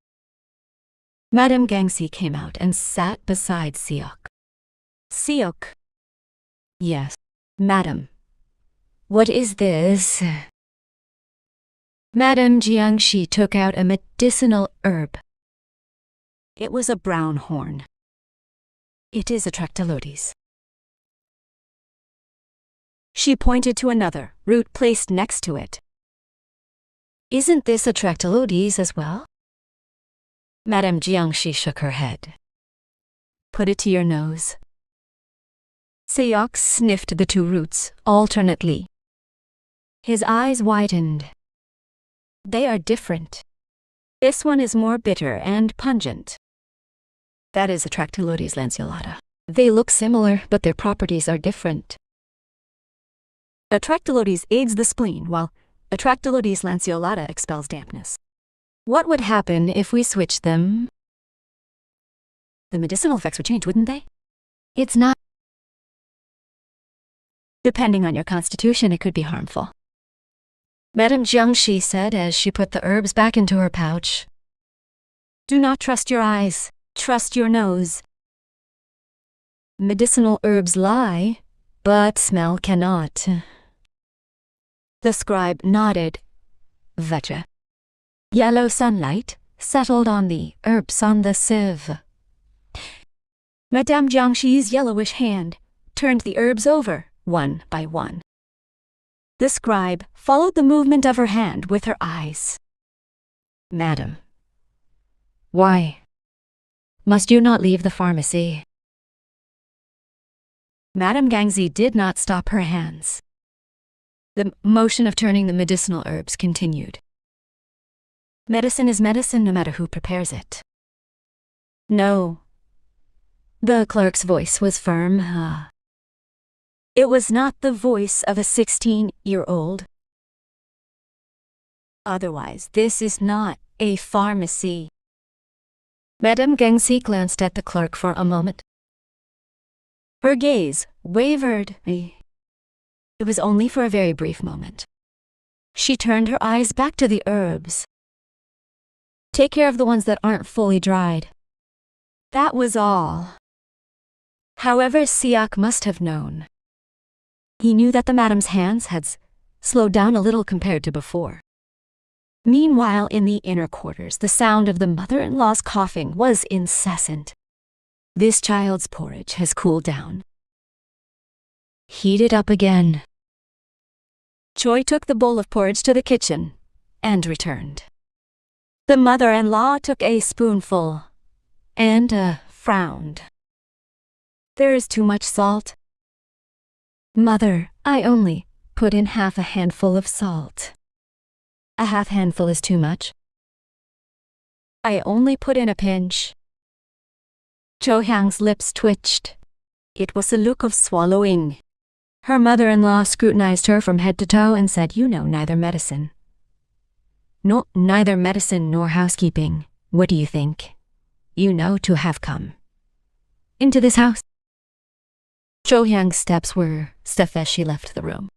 Madame Gangxi came out and sat beside Seok. Seok. Yes, Madam. What is this? Madame Jiangxi took out a medicinal herb. It was a brown horn. It is a Tractylodes. She pointed to another root placed next to it. Isn't this a Tractylodes as well? Madame Jiangxi shook her head. Put it to your nose. Seok sniffed the 2 roots alternately. His eyes widened. They are different. This one is more bitter and pungent. That is a Tractylodes lanceolata. They look similar, but their properties are different. A Tractylodes aids the spleen, while a Tractylodes lanceolata expels dampness. What would happen if we switched them? The medicinal effects would change, wouldn't they? It's not. Depending on your constitution, it could be harmful. Madame Jiangxi said as she put the herbs back into her pouch. Do not trust your eyes. Trust your nose. Medicinal herbs lie, but smell cannot. The scribe nodded. Vecha. Yellow sunlight settled on the herbs on the sieve. Madame Jiangxi's yellowish hand turned the herbs over, one by one. The scribe followed the movement of her hand with her eyes. Madam, why must you not leave the pharmacy? Madame Gangxi did not stop her hands. The motion of turning the medicinal herbs continued. Medicine is medicine no matter who prepares it. No. The clerk's voice was firm. It was not the voice of a 16-year-old. Otherwise, this is not a pharmacy. Madame Gengsi glanced at the clerk for a moment. Her gaze wavered. It was only for a very brief moment. She turned her eyes back to the herbs. Take care of the ones that aren't fully dried. That was all. However, Siak must have known. He knew that the madam's hands had slowed down a little compared to before. Meanwhile, in the inner quarters, the sound of the mother-in-law's coughing was incessant. This child's porridge has cooled down. Heat it up again. Choi took the bowl of porridge to the kitchen and returned. The mother-in-law took a spoonful and frowned. There is too much salt. Mother, I only put in half a handful of salt. A half handful is too much. I only put in a pinch. Cho Hyang's lips twitched. It was a look of swallowing. Her mother-in-law scrutinized her from head to toe and said, "You know neither medicine. No, neither medicine nor housekeeping. What do you think? You know to have come into this house." Cho Hyang's steps were stiff as she left the room.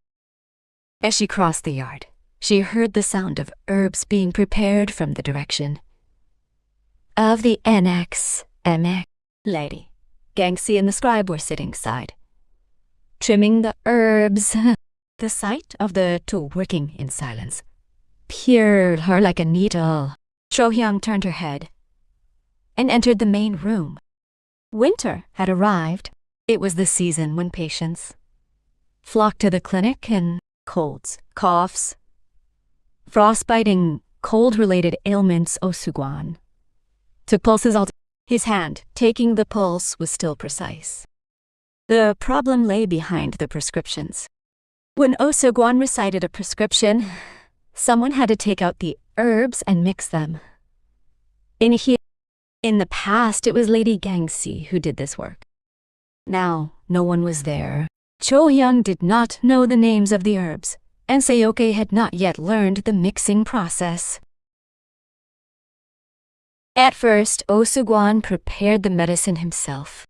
As she crossed the yard, she heard the sound of herbs being prepared from the direction of the NXMX. Lady Gangxi and the scribe were sitting side, trimming the herbs. The sight of the two working in silence pierced her like a needle. Cho Hyang turned her head and entered the main room. Winter had arrived. It was the season when patients flocked to the clinic and colds, coughs, frostbiting, cold-related ailments. Osugwan took pulses all. His hand, taking the pulse, was still precise. The problem lay behind the prescriptions. When Osugwan recited a prescription, someone had to take out the herbs and mix them. In the past, it was Lady Gangxi who did this work. Now, no one was there. Cho Hyang did not know the names of the herbs, and Seoke had not yet learned the mixing process. At first, Osugwan prepared the medicine himself.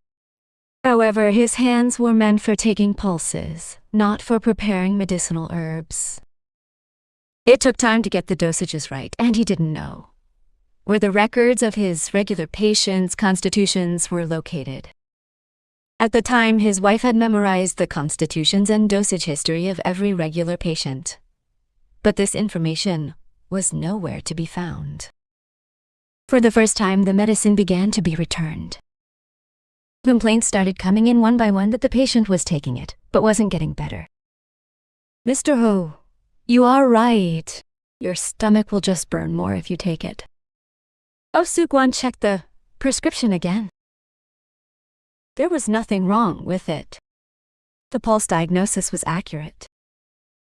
However, his hands were meant for taking pulses, not for preparing medicinal herbs. It took time to get the dosages right, and he didn't know where the records of his regular patients' constitutions were located. At the time, his wife had memorized the constitutions and dosage history of every regular patient. But this information was nowhere to be found. For the first time, the medicine began to be returned. Complaints started coming in one by one that the patient was taking it, but wasn't getting better. "Mr. Ho, you are right. Your stomach will just burn more if you take it." Osugwan checked the prescription again. There was nothing wrong with it. The pulse diagnosis was accurate.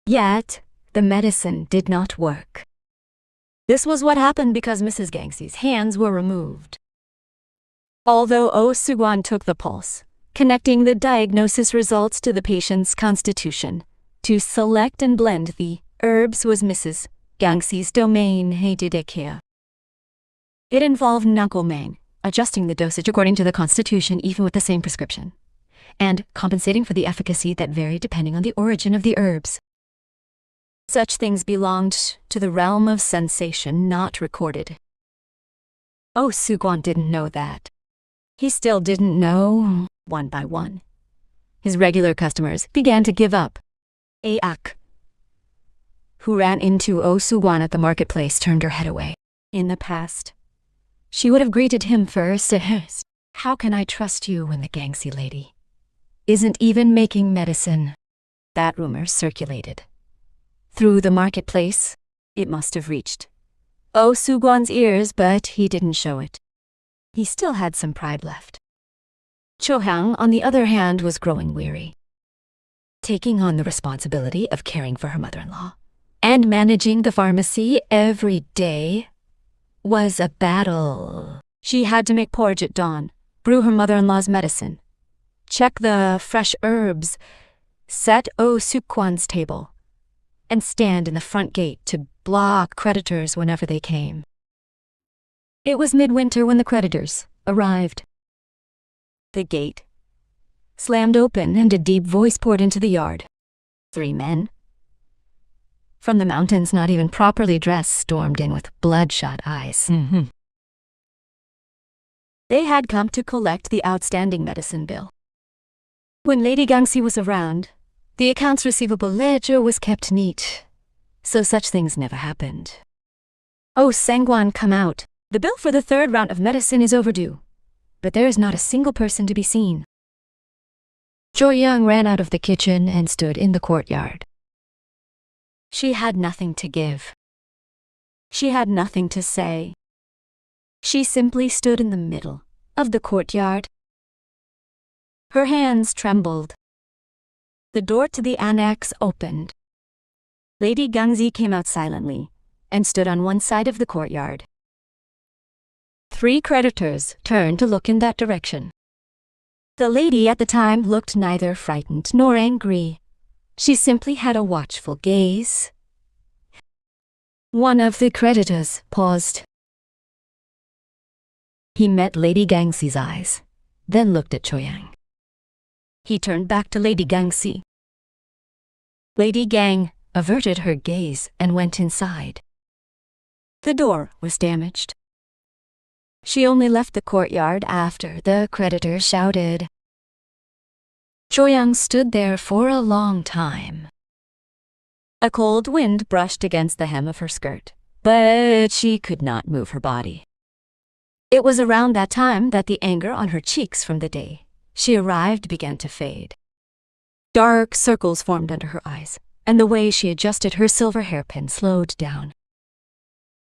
Yet, the medicine did not work. This was what happened because Mrs. Gangxi's hands were removed. Although Osugwan took the pulse, connecting the diagnosis results to the patient's constitution, to select and blend the herbs was Mrs. Gangxi's domain. It involved nakomang, adjusting the dosage according to the constitution even with the same prescription, and compensating for the efficacy that varied depending on the origin of the herbs. Such things belonged to the realm of sensation not recorded. Osugwan didn't know that. He still didn't know. One by one, his regular customers began to give up. Aak, who ran into Osugwan at the marketplace, turned her head away. In the past, she would have greeted him first. "How can I trust you when the Gangxi lady isn't even making medicine?" That rumor circulated. Through the marketplace, it must have reached Osugwan's ears, but he didn't show it. He still had some pride left. Cho Hyang, on the other hand, was growing weary. taking on the responsibility of caring for her mother-in-law and managing the pharmacy every day was a battle. She had to make porridge at dawn, brew her mother-in-law's medicine, check the fresh herbs, set Sukwan's table, and stand in the front gate to block creditors whenever they came. It was midwinter when the creditors arrived. The gate slammed open and a deep voice poured into the yard. 3 men from the mountains, not even properly dressed, stormed in with bloodshot eyes. They had come to collect the outstanding medicine bill. When Lady Gangsi was around, the accounts receivable ledger was kept neat, so such things never happened. "Oh, Sangwan, come out. The bill for the 3rd round of medicine is overdue, but there is not a single person to be seen." Jo-young ran out of the kitchen and stood in the courtyard. She had nothing to give. She had nothing to say. She simply stood in the middle of the courtyard. Her hands trembled. The door to the annex opened. Lady Gangzi came out silently and stood on one side of the courtyard. 3 creditors turned to look in that direction. The lady at the time looked neither frightened nor angry. She simply had a watchful gaze. One of the creditors paused. He met Lady Gangsi's eyes, then looked at Jo-young. He turned back to Lady Gangsi. Lady Gang averted her gaze and went inside. The door was damaged. She only left the courtyard after the creditor shouted. Jo-young stood there for a long time. A cold wind brushed against the hem of her skirt, but she could not move her body. It was around that time that the anger on her cheeks from the day she arrived began to fade. Dark circles formed under her eyes, and the way she adjusted her silver hairpin slowed down.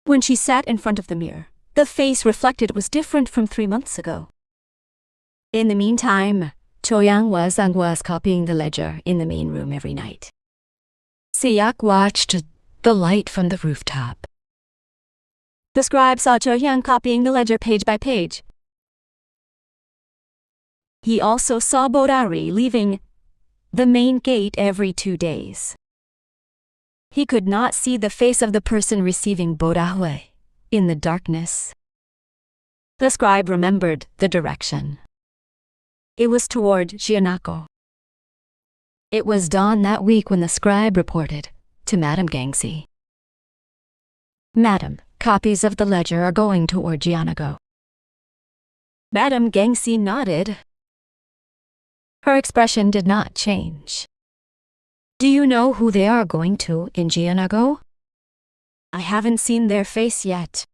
When she sat in front of the mirror, the face reflected was different from 3 months ago. In the meantime, Jo-young was copying the ledger in the main room every night. Seok watched the light from the rooftop. The scribe saw Jo-young copying the ledger page by page. He also saw Bodari leaving the main gate every 2 days. He could not see the face of the person receiving Bodahue in the darkness. The scribe remembered the direction. It was toward Jianako. It was dawn that week when the scribe reported to Madame Gangsi. "Madam, copies of the ledger are going toward Jianako." Madame Gangsi nodded. Her expression did not change. "Do you know who they are going to in Jianako?" "I haven't seen their face yet.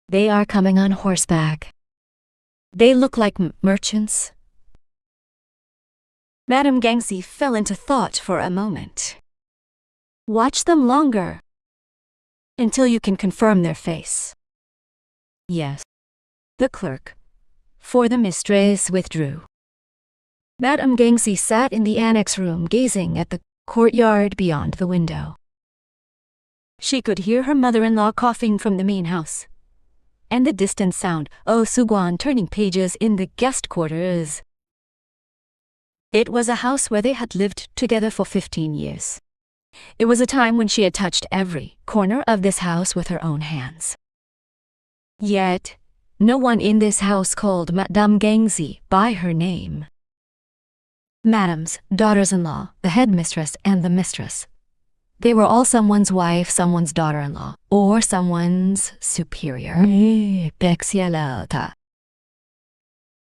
They are coming on horseback. They look like merchants." Madame Gangsi fell into thought for a moment. "Watch them longer, until you can confirm their face." "Yes." The clerk for the mistress withdrew. Madame Gangsi sat in the annex room gazing at the courtyard beyond the window. She could hear her mother-in-law coughing from the main house, and the distant sound of Sugwan turning pages in the guest quarters. It was a house where they had lived together for 15 years. It was a time when she had touched every corner of this house with her own hands. Yet, no one in this house called Madame Gangsi by her name. Madam's daughters-in-law, the headmistress and the mistress. They were all someone's wife, someone's daughter-in-law, or someone's superior.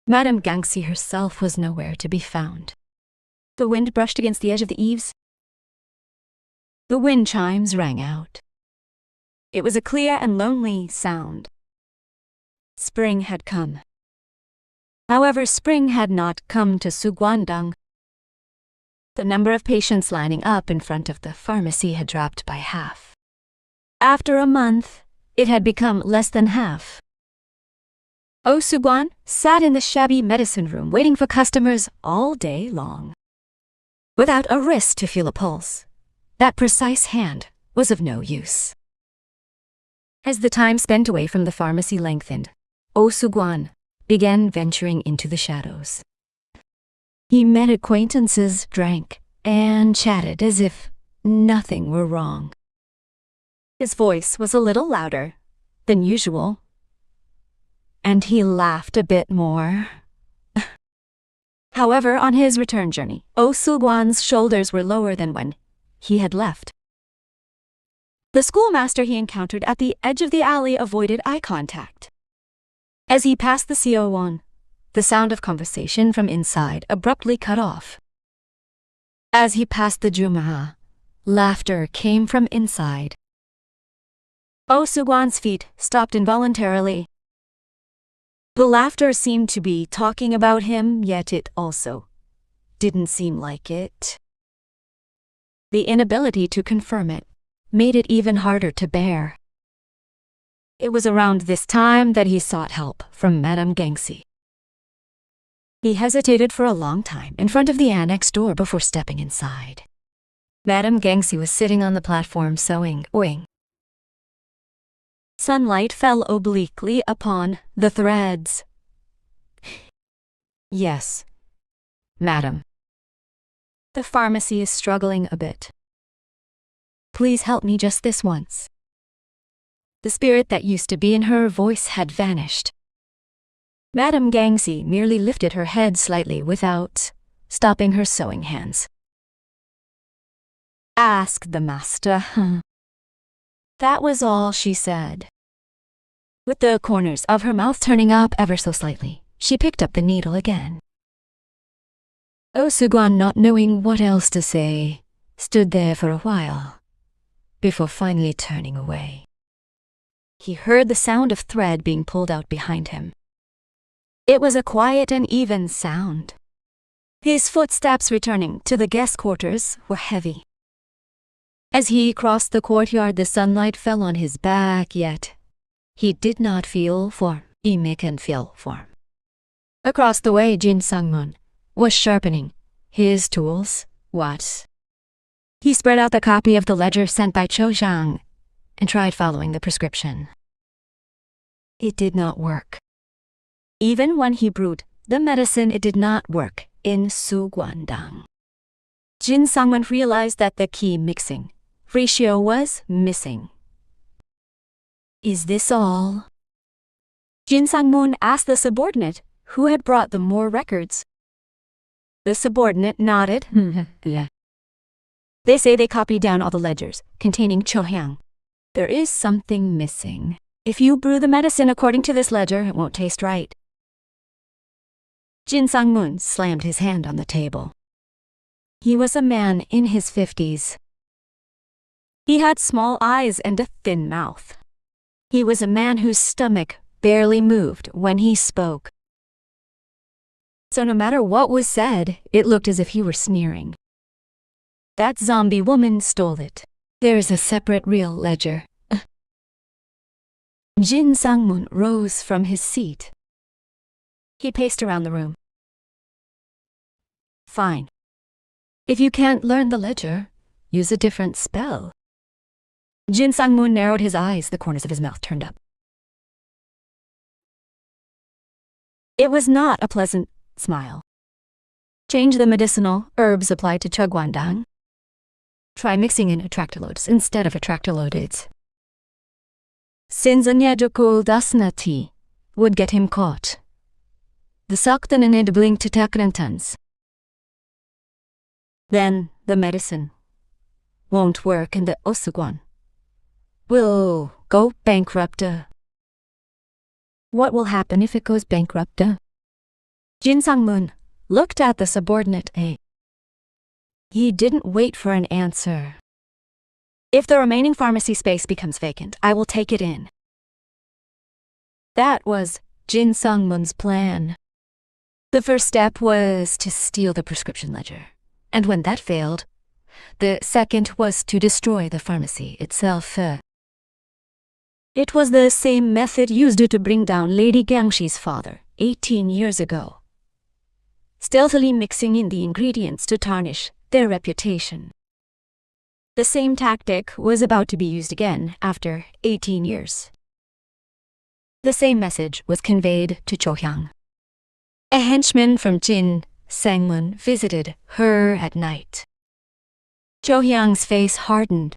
Madame Gangsi herself was nowhere to be found. The wind brushed against the edge of the eaves. The wind chimes rang out. It was a clear and lonely sound. Spring had come. However, spring had not come to Sugwandang. The number of patients lining up in front of the pharmacy had dropped by half. After a month, it had become less than half. Sugwan sat in the shabby medicine room waiting for customers all day long. without a wrist to feel a pulse. That precise hand was of no use. As the time spent away from the pharmacy lengthened, Oh Soo-kwan began venturing into the shadows. He met acquaintances, drank, and chatted as if nothing were wrong. His voice was a little louder than usual, and he laughed a bit more. However, on his return journey, Oh Soo-kwan's shoulders were lower than when he had left. The schoolmaster he encountered at the edge of the alley avoided eye contact. As he passed the Seowon, the sound of conversation from inside abruptly cut off. As he passed the Jumaha, laughter came from inside. Oh Soo-kwan's feet stopped involuntarily. The laughter seemed to be talking about him, yet it also didn't seem like it. The inability to confirm it made it even harder to bear. It was around this time that he sought help from Madame Gangxi. He hesitated for a long time in front of the annex door before stepping inside. Madame Gangxi was sitting on the platform sewing. Sunlight fell obliquely upon the threads. Yes, madam. The pharmacy is struggling a bit. Please help me just this once. The spirit that used to be in her voice had vanished. Madame Gangxi merely lifted her head slightly without stopping her sewing hands. Ask the master. That was all she said. With the corners of her mouth turning up ever so slightly, she picked up the needle again. Oh Soo-kwan, not knowing what else to say, stood there for a while, before finally turning away. He heard the sound of thread being pulled out behind him. It was a quiet and even sound. His footsteps returning to the guest quarters were heavy. As he crossed the courtyard, the sunlight fell on his back, yet he did not feel form. He can feel form. Across the way, Jin Sang-moon was sharpening his tools. What? He spread out the copy of the ledger sent by Cho Zhang and tried following the prescription. It did not work. Even when he brewed the medicine, it did not work in Su-Guandang. Jin Sang-moon realized that the key mixing ratio was missing. Is this all? Jin Sang-moon asked the subordinate who had brought them more records. The subordinate nodded. Yeah. They say they copied down all the ledgers containing Chohyang. There is something missing. If you brew the medicine according to this ledger, it won't taste right. Jin Sang-moon slammed his hand on the table. He was a man in his 50s. He had small eyes and a thin mouth. He was a man whose stomach barely moved when he spoke. So no matter what was said, it looked as if he were sneering. That zombie woman stole it. There is a separate real ledger. Jin Sang-moon rose from his seat. He paced around the room. Fine. If you can't learn the ledger, use a different spell. Jin Sang-moon narrowed his eyes, the corners of his mouth turned up. It was not a pleasant smile. Change the medicinal herbs applied to Chugwandang. Try mixing in atractalodes instead of atractaloids. Sinzanyajoko dasnati would get him caught. The saktananid blinked to takrantans. Then the medicine won't work and the Osugwan will go bankrupt. What will happen if it goes bankrupt? Jin Sang-moon looked at the subordinate. He didn't wait for an answer. If the remaining pharmacy space becomes vacant, I will take it in. That was Jin Sang-moon's plan. The first step was to steal the prescription ledger. And when that failed, the second was to destroy the pharmacy itself. It was the same method used to bring down Lady Gangxi's father 18 years ago. Stealthily mixing in the ingredients to tarnish their reputation. The same tactic was about to be used again after 18 years. The same message was conveyed to Cho-hyang. A henchman from Jin, Sang-mun, visited her at night. Cho-hyang's face hardened.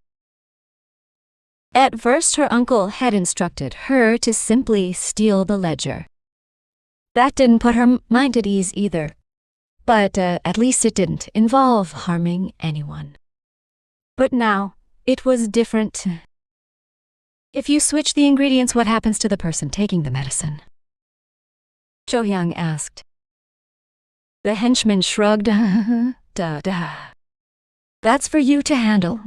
At first, her uncle had instructed her to simply steal the ledger. That didn't put her mind at ease either, but at least it didn't involve harming anyone. But now, it was different. If you switch the ingredients, what happens to the person taking the medicine? Cho-hyang asked. The henchman shrugged. That's for you to handle.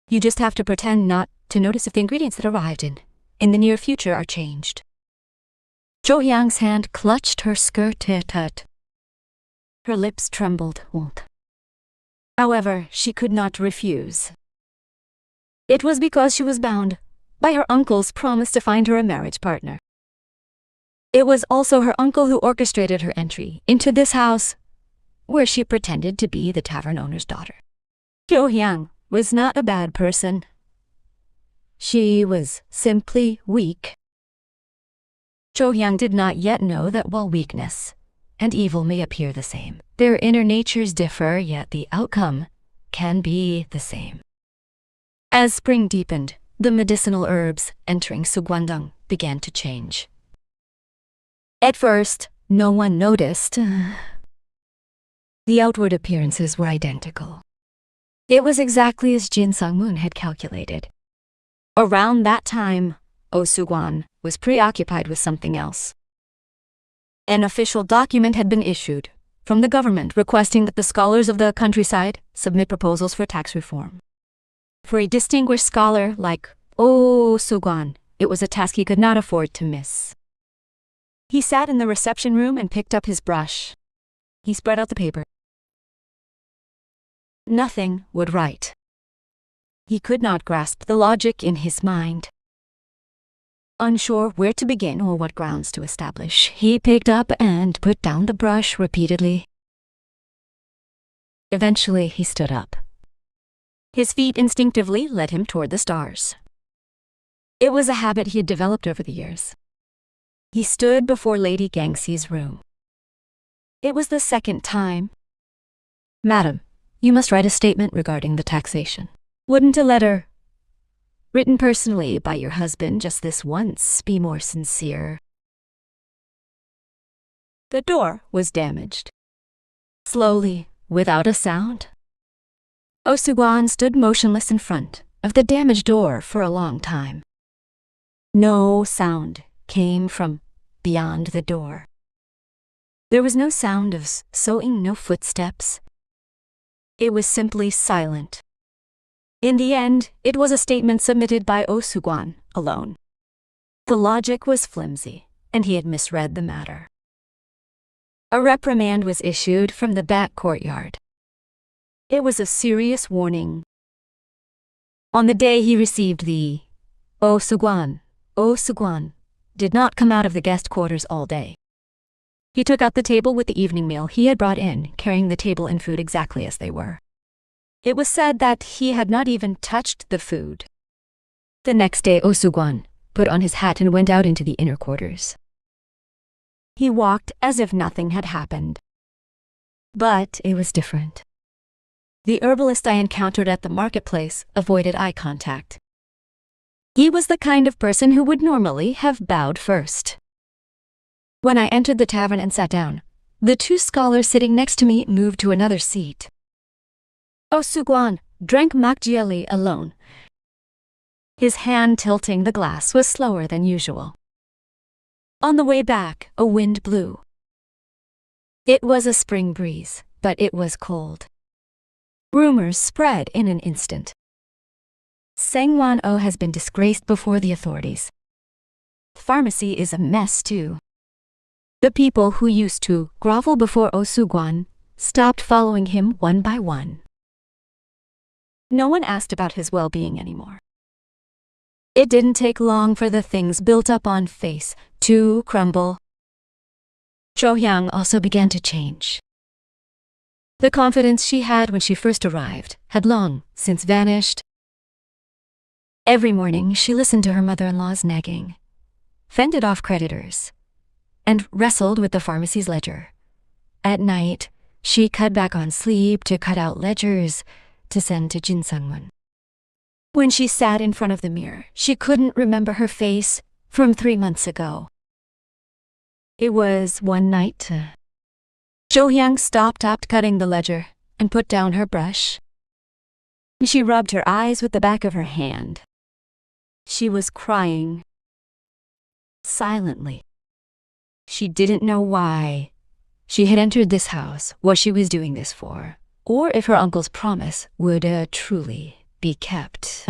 You just have to pretend not to notice if the ingredients that arrived in the near future are changed. Cho-hyang's hand clutched her skirt. Her lips trembled. However, she could not refuse. It was because she was bound by her uncle's promise to find her a marriage partner. It was also her uncle who orchestrated her entry into this house, where she pretended to be the tavern owner's daughter. Cho-hyang was not a bad person. She was simply weak. Cho-hyang did not yet know that while weakness and evil may appear the same, their inner natures differ, yet the outcome can be the same. As spring deepened, the medicinal herbs entering Sugwandong began to change. At first, no one noticed. The outward appearances were identical. It was exactly as Jin Sang-mun had calculated. Around that time, Oh Sugwan was preoccupied with something else. An official document had been issued from the government requesting that the scholars of the countryside submit proposals for tax reform. For a distinguished scholar like Oh Sugwan, it was a task he could not afford to miss. He sat in the reception room and picked up his brush. He spread out the paper. Nothing would write. He could not grasp the logic in his mind. Unsure where to begin or what grounds to establish, he picked up and put down the brush repeatedly. Eventually, he stood up. His feet instinctively led him toward the stars. It was a habit he had developed over the years. He stood before Lady Gangxi's room. It was the second time. Madam, you must write a statement regarding the taxation. Wouldn't a letter written personally by your husband just this once be more sincere? The door was damaged. Slowly, without a sound, Oh Sugwan stood motionless in front of the damaged door for a long time. No sound came from beyond the door. There was no sound of sewing, no footsteps. It was simply silent. In the end, it was a statement submitted by Oh Sugwan alone. The logic was flimsy, and he had misread the matter. A reprimand was issued from the back courtyard. It was a serious warning. On the day he received the Oh Sugwan did not come out of the guest quarters all day. He took out the table with the evening meal he had brought in, carrying the table and food exactly as they were. It was said that he had not even touched the food. The next day, Oh Sugwan put on his hat and went out into the inner quarters. He walked as if nothing had happened. But it was different. The herbalist I encountered at the marketplace avoided eye contact. He was the kind of person who would normally have bowed first. When I entered the tavern and sat down, the two scholars sitting next to me moved to another seat. Oh Sugwan drank makgeolli alone. His hand tilting the glass was slower than usual. On the way back, a wind blew. It was a spring breeze, but it was cold. Rumors spread in an instant. Sangwon-oh has been disgraced before the authorities. Pharmacy is a mess too. The people who used to grovel before Oh Sugwan stopped following him one by one. No one asked about his well-being anymore. It didn't take long for the things built up on face to crumble. Cho-hyang also began to change. The confidence she had when she first arrived had long since vanished. Every morning she listened to her mother-in-law's nagging, fended off creditors, and wrestled with the pharmacy's ledger. At night, she cut back on sleep to cut out ledgers to send to Jin Sang-mun. When she sat in front of the mirror, she couldn't remember her face from 3 months ago. It was one night. Jo-hyang stopped cutting the ledger and put down her brush. She rubbed her eyes with the back of her hand. She was crying. Silently. She didn't know why she had entered this house, what she was doing this for, or if her uncle's promise would truly be kept.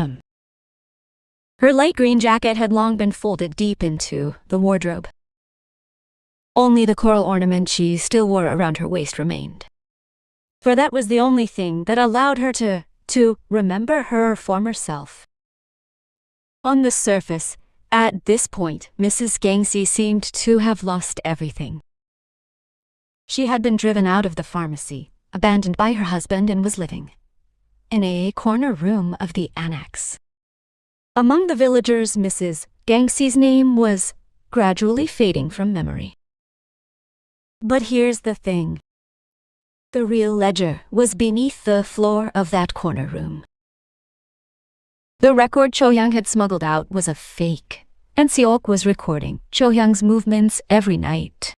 Her light green jacket had long been folded deep into the wardrobe. Only the coral ornament she still wore around her waist remained. For that was the only thing that allowed her to remember her former self. On the surface, at this point, Mrs. Gangsi seemed to have lost everything. She had been driven out of the pharmacy, abandoned by her husband, and was living in a corner room of the annex. Among the villagers, Mrs. Gangsi's name was gradually fading from memory. But here's the thing. The real ledger was beneath the floor of that corner room. The record Cho-hyang had smuggled out was a fake, and Seok was recording Cho-hyang's movements every night.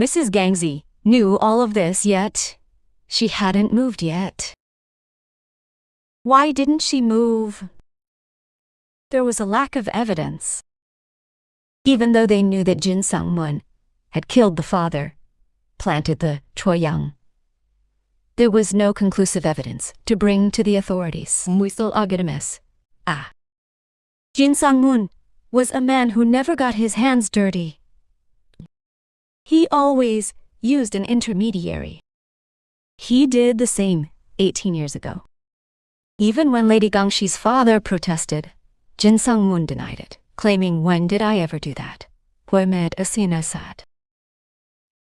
Mrs. Gangsi knew all of this, yet she hadn't moved yet. Why didn't she move? There was a lack of evidence. Even though they knew that Jin Sang-mun had killed the father, planted the Cho-hyang, there was no conclusive evidence to bring to the authorities. Jin Sang-mun was a man who never got his hands dirty. He always used an intermediary. He did the same 18 years ago. Even when Lady Gangshi's father protested, Jin Sang-mun denied it, claiming, "When did I ever do that?"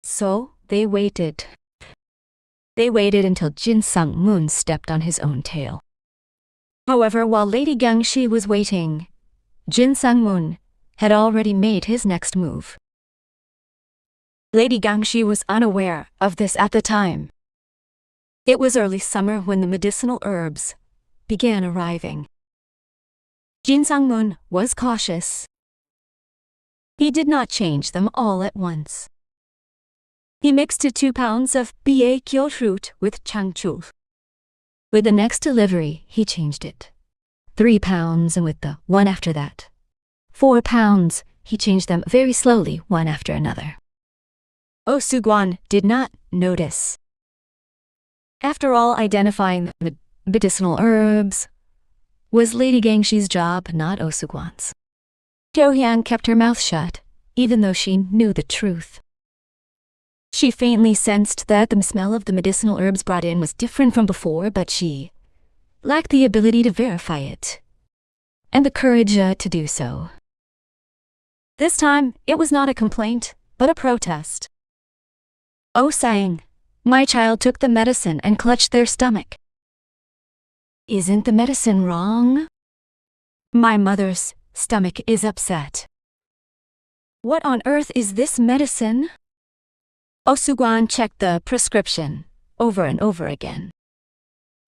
So they waited. They waited until Jin Sang-mun stepped on his own tail. However, while Lady Gangshi was waiting, Jin Sang-mun had already made his next move. Lady Gangshi was unaware of this at the time. It was early summer when the medicinal herbs began arriving. Jin Sang-mun was cautious. He did not change them all at once. He mixed 2 pounds of Baekyo fruit with changchul. With the next delivery, he changed it. 3 pounds, and with the one after that, 4 pounds, he changed them very slowly, one after another. Oh Soo-gwan did not notice. After all, identifying the medicinal herbs was Lady Gangshi's job, not Oh Soo-gwan's. Jo-hyang kept her mouth shut, even though she knew the truth. She faintly sensed that the smell of the medicinal herbs brought in was different from before, but she lacked the ability to verify it, and the courage to do so. This time, it was not a complaint, but a protest. "Oh Sang, my child took the medicine and clutched their stomach. Isn't the medicine wrong? My mother's stomach is upset. What on earth is this medicine?" Oh Soo-gwan checked the prescription over and over again.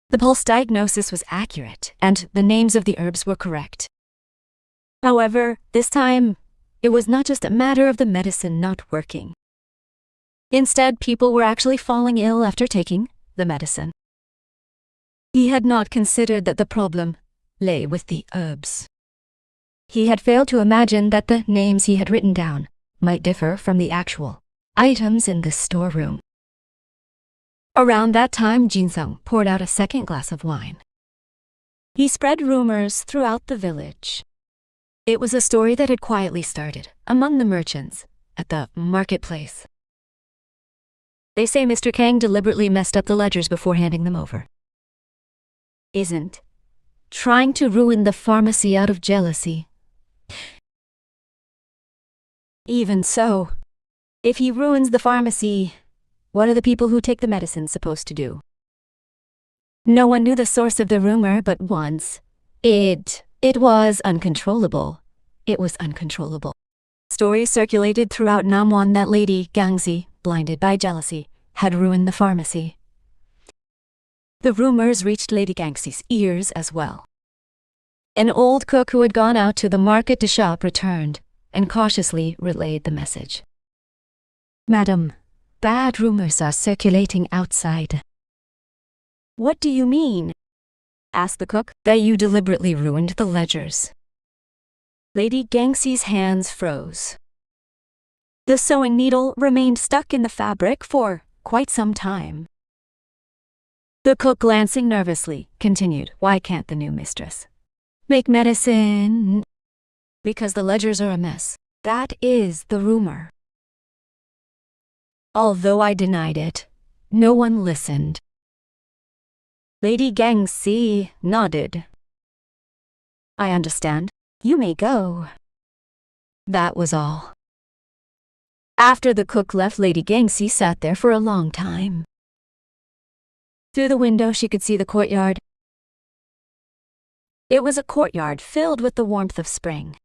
The pulse diagnosis was accurate, and the names of the herbs were correct. However, this time, it was not just a matter of the medicine not working. Instead, people were actually falling ill after taking the medicine. He had not considered that the problem lay with the herbs. He had failed to imagine that the names he had written down might differ from the actual items in the storeroom. Around that time, Jin-sung poured out a second glass of wine. He spread rumors throughout the village. It was a story that had quietly started among the merchants at the marketplace. They say Mr. Kang deliberately messed up the ledgers before handing them over. Isn't trying to ruin the pharmacy out of jealousy. Even so, if he ruins the pharmacy, What are the people who take the medicine supposed to do? No one knew the source of the rumor, but once it was uncontrollable. It was uncontrollable. Stories circulated throughout Namwan that Lady Gangxi, blinded by jealousy, had ruined the pharmacy. The rumors reached Lady Gangxi's ears as well. An old cook who had gone out to the market to shop returned and cautiously relayed the message. Madam, bad rumors are circulating outside. What do you mean? Asked the cook. That you deliberately ruined the ledgers. Lady Gangxi's hands froze. The sewing needle remained stuck in the fabric for quite some time. The cook, glancing nervously, continued, Why can't the new mistress make medicine? Because the ledgers are a mess. That is the rumor. Although I denied it, no one listened. Lady Gangxi nodded. I understand. You may go. That was all. After the cook left, Lady Gangxi sat there for a long time. Through the window she could see the courtyard. It was a courtyard filled with the warmth of spring.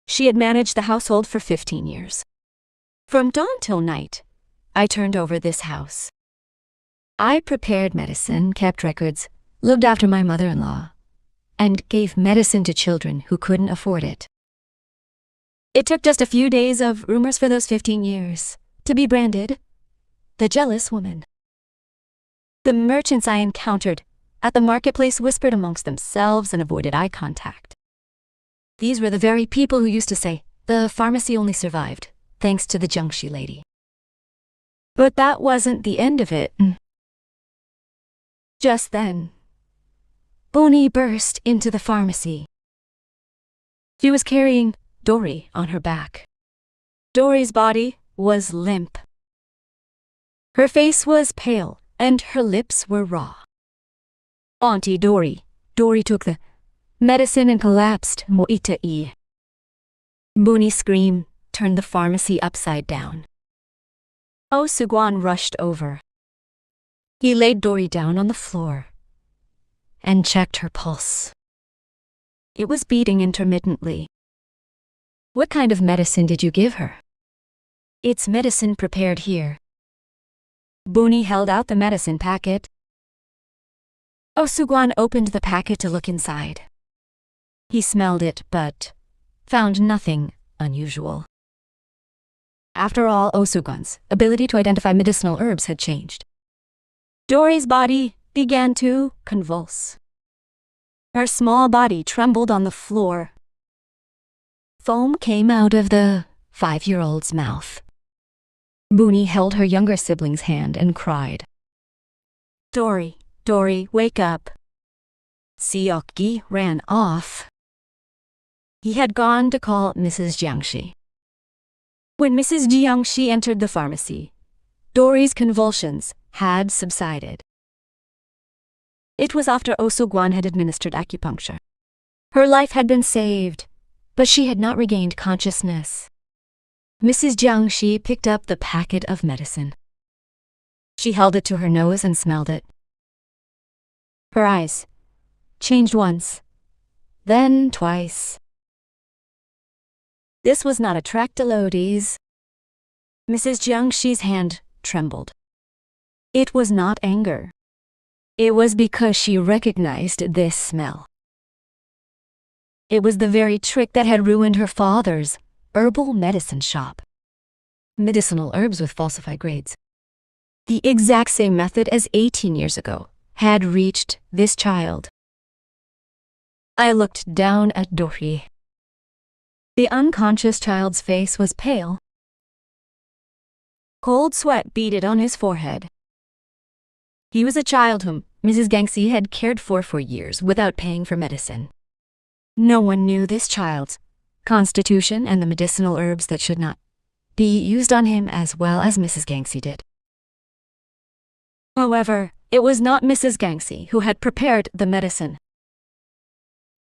She had managed the household for 15 years. From dawn till night, I turned over this house. I prepared medicine, kept records, looked after my mother-in-law, and gave medicine to children who couldn't afford it. It took just a few days of rumors for those 15 years to be branded the jealous woman. The merchants I encountered at the marketplace whispered amongst themselves and avoided eye contact. These were the very people who used to say, the pharmacy only survived thanks to the Jiangxi lady. But that wasn't the end of it. Just then, Bonnie burst into the pharmacy. She was carrying Dory on her back. Dory's body was limp. Her face was pale, and her lips were raw. Auntie Dory took the medicine and collapsed. Moitai. Bonnie's scream turned the pharmacy upside down. Oh Suguan rushed over. He laid Dory down on the floor and checked her pulse. It was beating intermittently. What kind of medicine did you give her? It's medicine prepared here. Bonnie held out the medicine packet. Osuguan opened the packet to look inside. He smelled it, but found nothing unusual. After all, Osuguan's ability to identify medicinal herbs had changed. Dory's body began to convulse. Her small body trembled on the floor. Foam came out of the 5-year-old's mouth. Bonnie held her younger sibling's hand and cried. Dory, wake up. Seokgi ran off. He had gone to call Mrs. Jiangxi. When Mrs. Jiangxi entered the pharmacy, Dory's convulsions had subsided. It was after Osuguan had administered acupuncture. Her life had been saved, but she had not regained consciousness. Mrs. Jiangxi picked up the packet of medicine. She held it to her nose and smelled it. Her eyes changed once, then twice. This was not a tractylodes. Mrs. Jiangxi's hand trembled. It was not anger. It was because she recognized this smell. It was the very trick that had ruined her father's herbal medicine shop. Medicinal herbs with falsified grades. The exact same method as 18 years ago had reached this child. I looked down at Dory. The unconscious child's face was pale. Cold sweat beaded on his forehead. He was a child whom Mrs. Gangxi had cared for years without paying for medicine. No one knew this child's constitution and the medicinal herbs that should not be used on him as well as Mrs. Gangxi did. However, it was not Mrs. Gangxi who had prepared the medicine.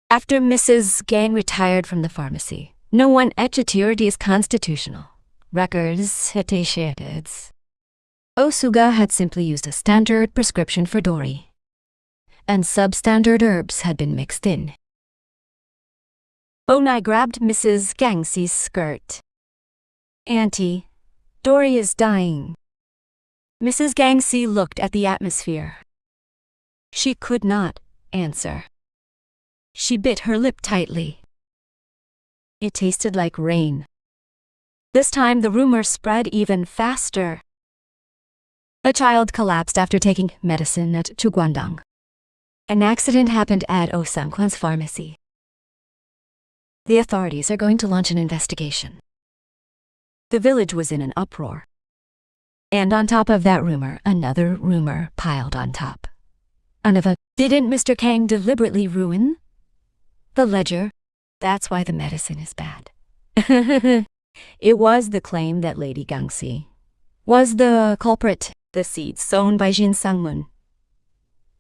After Mrs. Gang retired from the pharmacy, no one executed his constitutional records. Osuga had simply used a standard prescription for Dory, and substandard herbs had been mixed in. Onai grabbed Mrs. Gangsy's skirt. "Auntie, Dory is dying." Mrs. Gangsy looked at the atmosphere. She could not answer. She bit her lip tightly. It tasted like rain. This time the rumor spread even faster. A child collapsed after taking medicine at Chugwandang. An accident happened at Osangkwan's pharmacy. The authorities are going to launch an investigation. The village was in an uproar. And on top of that rumor, another rumor piled on top. Didn't Mr. Kang deliberately ruin the ledger? That's why the medicine is bad. It was the claim that Lady Gangsy was the culprit. The seeds sown by Jin Sangmun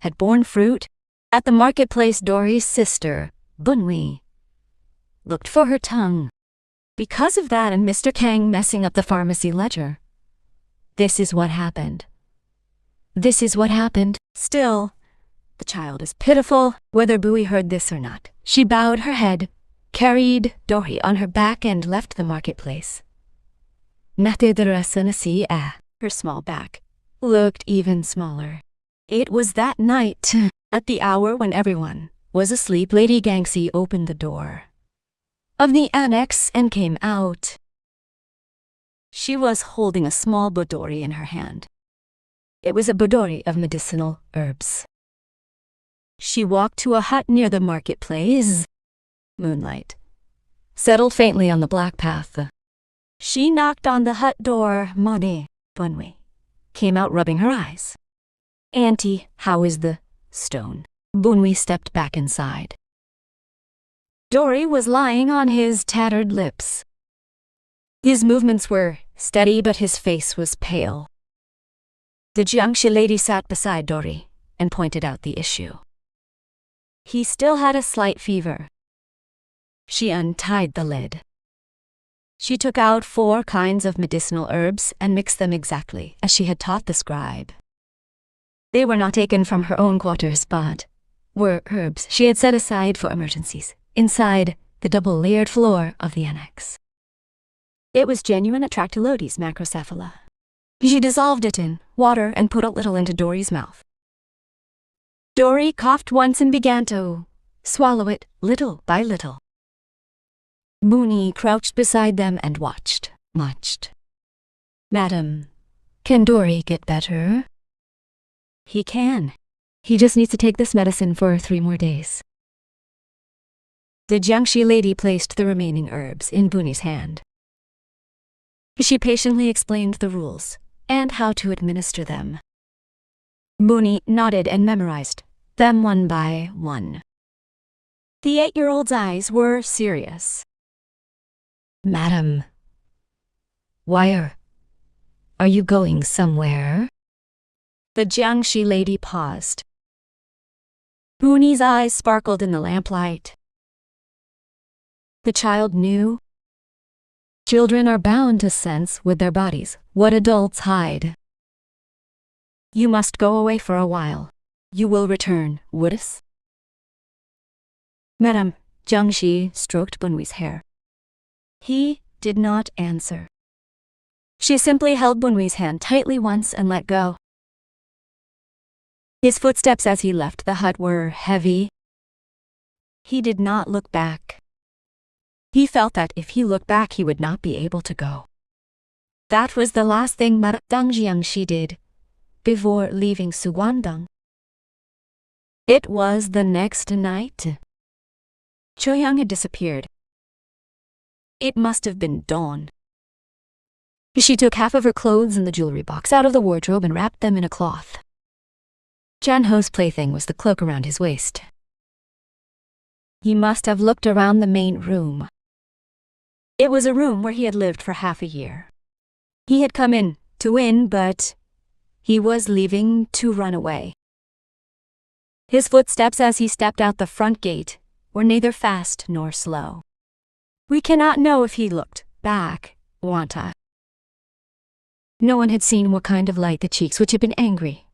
had borne fruit. At the marketplace, Dory's sister, Bunwi, looked for her tongue. Because of that and Mr. Kang messing up the pharmacy ledger. This is what happened. This is what happened. Still, the child is pitiful, whether Bui heard this or not. She bowed her head, carried Dory on her back and left the marketplace. Her small back looked even smaller. It was that night, at the hour when everyone was asleep, Lady Gangsy opened the door of the annex and came out. She was holding a small budori in her hand. It was a budori of medicinal herbs. She walked to a hut near the marketplace. Moonlight settled faintly on the black path. She knocked on the hut door. Mane, Bunwi came out rubbing her eyes. "Auntie, how is the stone?" Bunwi stepped back inside. Dory was lying on his tattered lips. His movements were steady, but his face was pale. The Jiangshi lady sat beside Dory and pointed out the issue. He still had a slight fever. She untied the lid. She took out 4 kinds of medicinal herbs and mixed them exactly as she had taught the scribe. They were not taken from her own quarters, but were herbs she had set aside for emergencies inside the double-layered floor of the annex. It was genuine Atractylodes macrocephala. She dissolved it in water and put a little into Dory's mouth. Dory coughed once and began to swallow it little by little. Mooney crouched beside them and watched. "Madam, can Dory get better?" "He can. He just needs to take this medicine for 3 more days." The Jiangshi lady placed the remaining herbs in Bunny's hand. She patiently explained the rules and how to administer them. Bunny nodded and memorized them one by one. The 8-year-old's eyes were serious. "Madam, why are you going somewhere?" The Jiangshi lady paused. Bunny's eyes sparkled in the lamplight. The child knew. Children are bound to sense with their bodies what adults hide. "You must go away for a while. You will return, wouldst?" "Madam," Jiangshi stroked Bunwi's hair. He did not answer. She simply held Bunwi's hand tightly once and let go. His footsteps as he left the hut were heavy. He did not look back. He felt that if he looked back he would not be able to go. That was the last thing Madame Jiangshi did before leaving Sugwandang. It was the next night. Choyang had disappeared. It must have been dawn. She took half of her clothes and the jewelry box out of the wardrobe and wrapped them in a cloth. Janho's plaything was the cloak around his waist. He must have looked around the main room. It was a room where he had lived for half a year. He had come in to win, but he was leaving to run away. His footsteps as he stepped out the front gate were neither fast nor slow. We cannot know if he looked back, Wanta. No one had seen what kind of light the cheeks which had been angry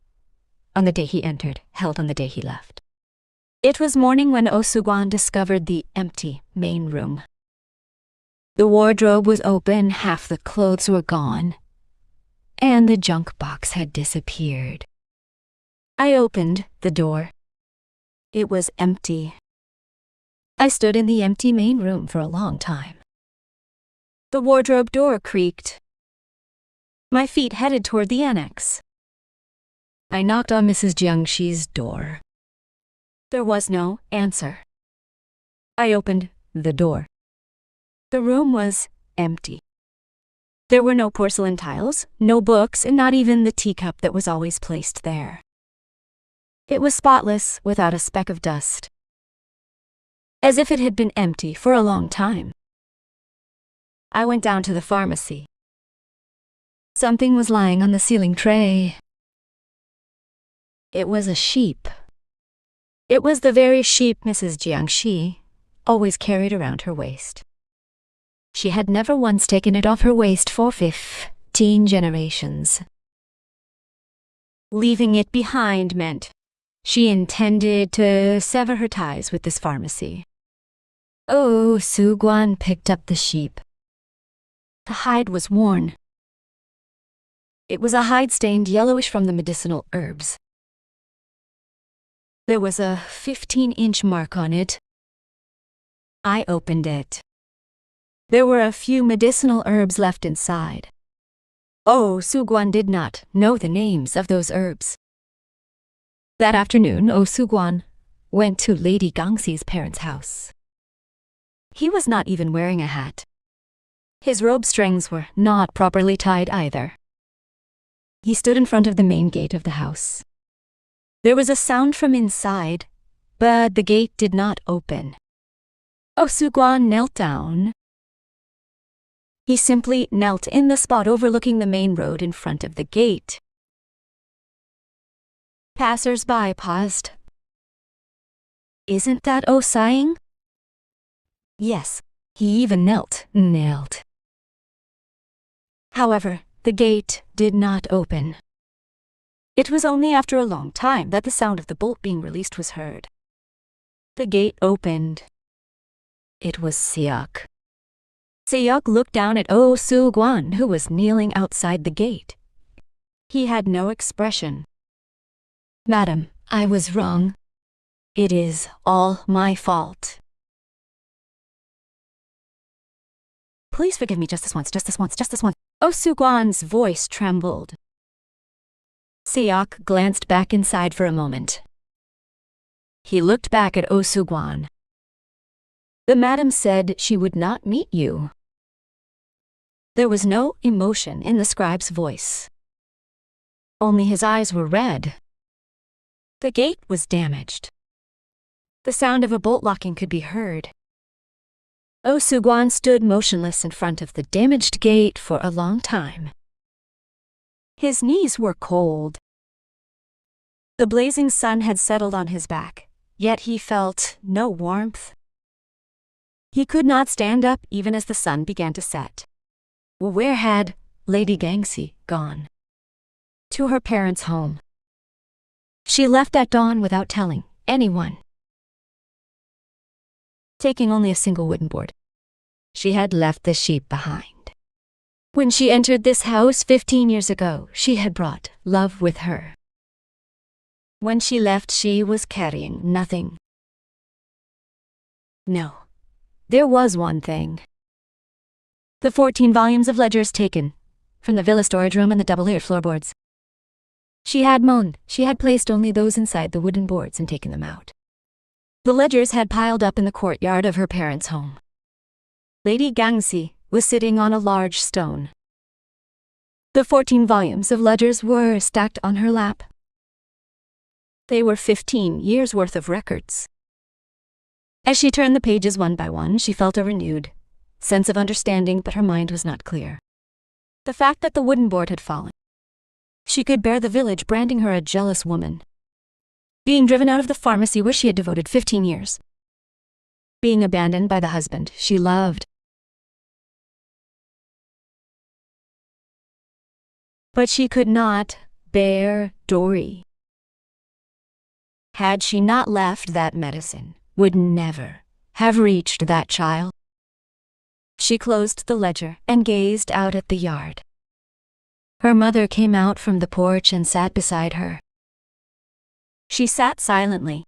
on the day he entered held on the day he left. It was morning when Osugwan discovered the empty main room. The wardrobe was open, half the clothes were gone, and the junk box had disappeared. I opened the door. It was empty. I stood in the empty main room for a long time. The wardrobe door creaked. My feet headed toward the annex. I knocked on Mrs. Jiangxi's door. There was no answer. I opened the door. The room was empty. There were no porcelain tiles, no books, and not even the teacup that was always placed there. It was spotless, without a speck of dust, as if it had been empty for a long time. I went down to the pharmacy. Something was lying on the ceiling tray. It was a sheep. It was the very sheep Mrs. Jiangxi always carried around her waist. She had never once taken it off her waist for 15 generations. Leaving it behind meant she intended to sever her ties with this pharmacy. Oh, Sugwan picked up the sheep. The hide was worn. It was a hide stained yellowish from the medicinal herbs. There was a 15-inch mark on it. I opened it. There were a few medicinal herbs left inside. Oh, Sugwan did not know the names of those herbs. That afternoon, Oh Sugwan went to Lady Gangxi's parents' house. He was not even wearing a hat. His robe strings were not properly tied either. He stood in front of the main gate of the house. There was a sound from inside, but the gate did not open. Oh Sugwan knelt down. He simply knelt in the spot overlooking the main road in front of the gate. Passers-by paused. Isn't that Oh sighing? Yes, he even knelt. However, the gate did not open. It was only after a long time that the sound of the bolt being released was heard. The gate opened. It was Seok. Seok looked down at Oh Sugwan, who was kneeling outside the gate. He had no expression. Madam, I was wrong. It is all my fault. Please forgive me just this once. Oh Sugwan's voice trembled. Seok glanced back inside for a moment. He looked back at Oh Sugwan. The madam said she would not meet you. There was no emotion in the scribe's voice. Only his eyes were red. The gate was damaged. The sound of a bolt locking could be heard. Oh Sugwan stood motionless in front of the damaged gate for a long time. His knees were cold. The blazing sun had settled on his back, yet he felt no warmth. He could not stand up even as the sun began to set. Well, where had Lady Gangxi gone? To her parents' home. She left at dawn without telling anyone, taking only a single wooden board. She had left the sheep behind. When she entered this house 15 years ago, she had brought love with her. When she left, she was carrying nothing. No, there was one thing. The 14 volumes of ledgers taken from the villa storage room and the double-layered floorboards. She had moaned. She had placed only those inside the wooden boards and taken them out. The ledgers had piled up in the courtyard of her parents' home. Lady Gangxi was sitting on a large stone. The 14 volumes of ledgers were stacked on her lap. They were 15 years' worth of records. As she turned the pages one by one, she felt a renewed sense of understanding, but her mind was not clear. The fact that the wooden board had fallen. She could bear the village branding her a jealous woman. Being driven out of the pharmacy where she had devoted 15 years. Being abandoned by the husband she loved. But she could not bear Dory. Had she not left, that medicine would never have reached that child. She closed the ledger and gazed out at the yard. Her mother came out from the porch and sat beside her. She sat silently.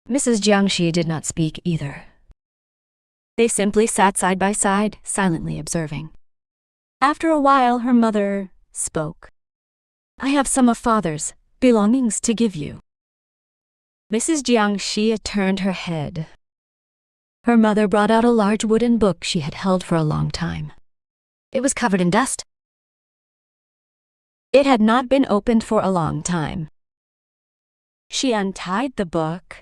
Mrs. Jiangxi did not speak either. They simply sat side by side, silently observing. After a while, her mother spoke. "I have some of Father's belongings to give you." Mrs. Jiangxi turned her head. Her mother brought out a large wooden book she had held for a long time. It was covered in dust. It had not been opened for a long time. She untied the book.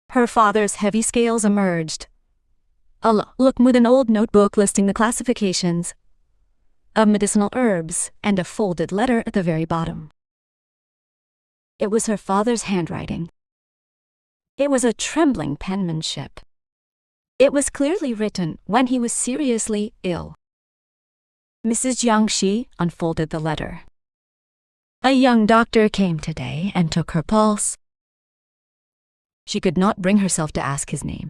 Her father's heavy scales emerged. Look with an old notebook listing the classifications of medicinal herbs and a folded letter at the very bottom. It was her father's handwriting. It was a trembling penmanship. It was clearly written when he was seriously ill. Mrs. Jiangxi unfolded the letter. A young doctor came today and took her pulse. She could not bring herself to ask his name.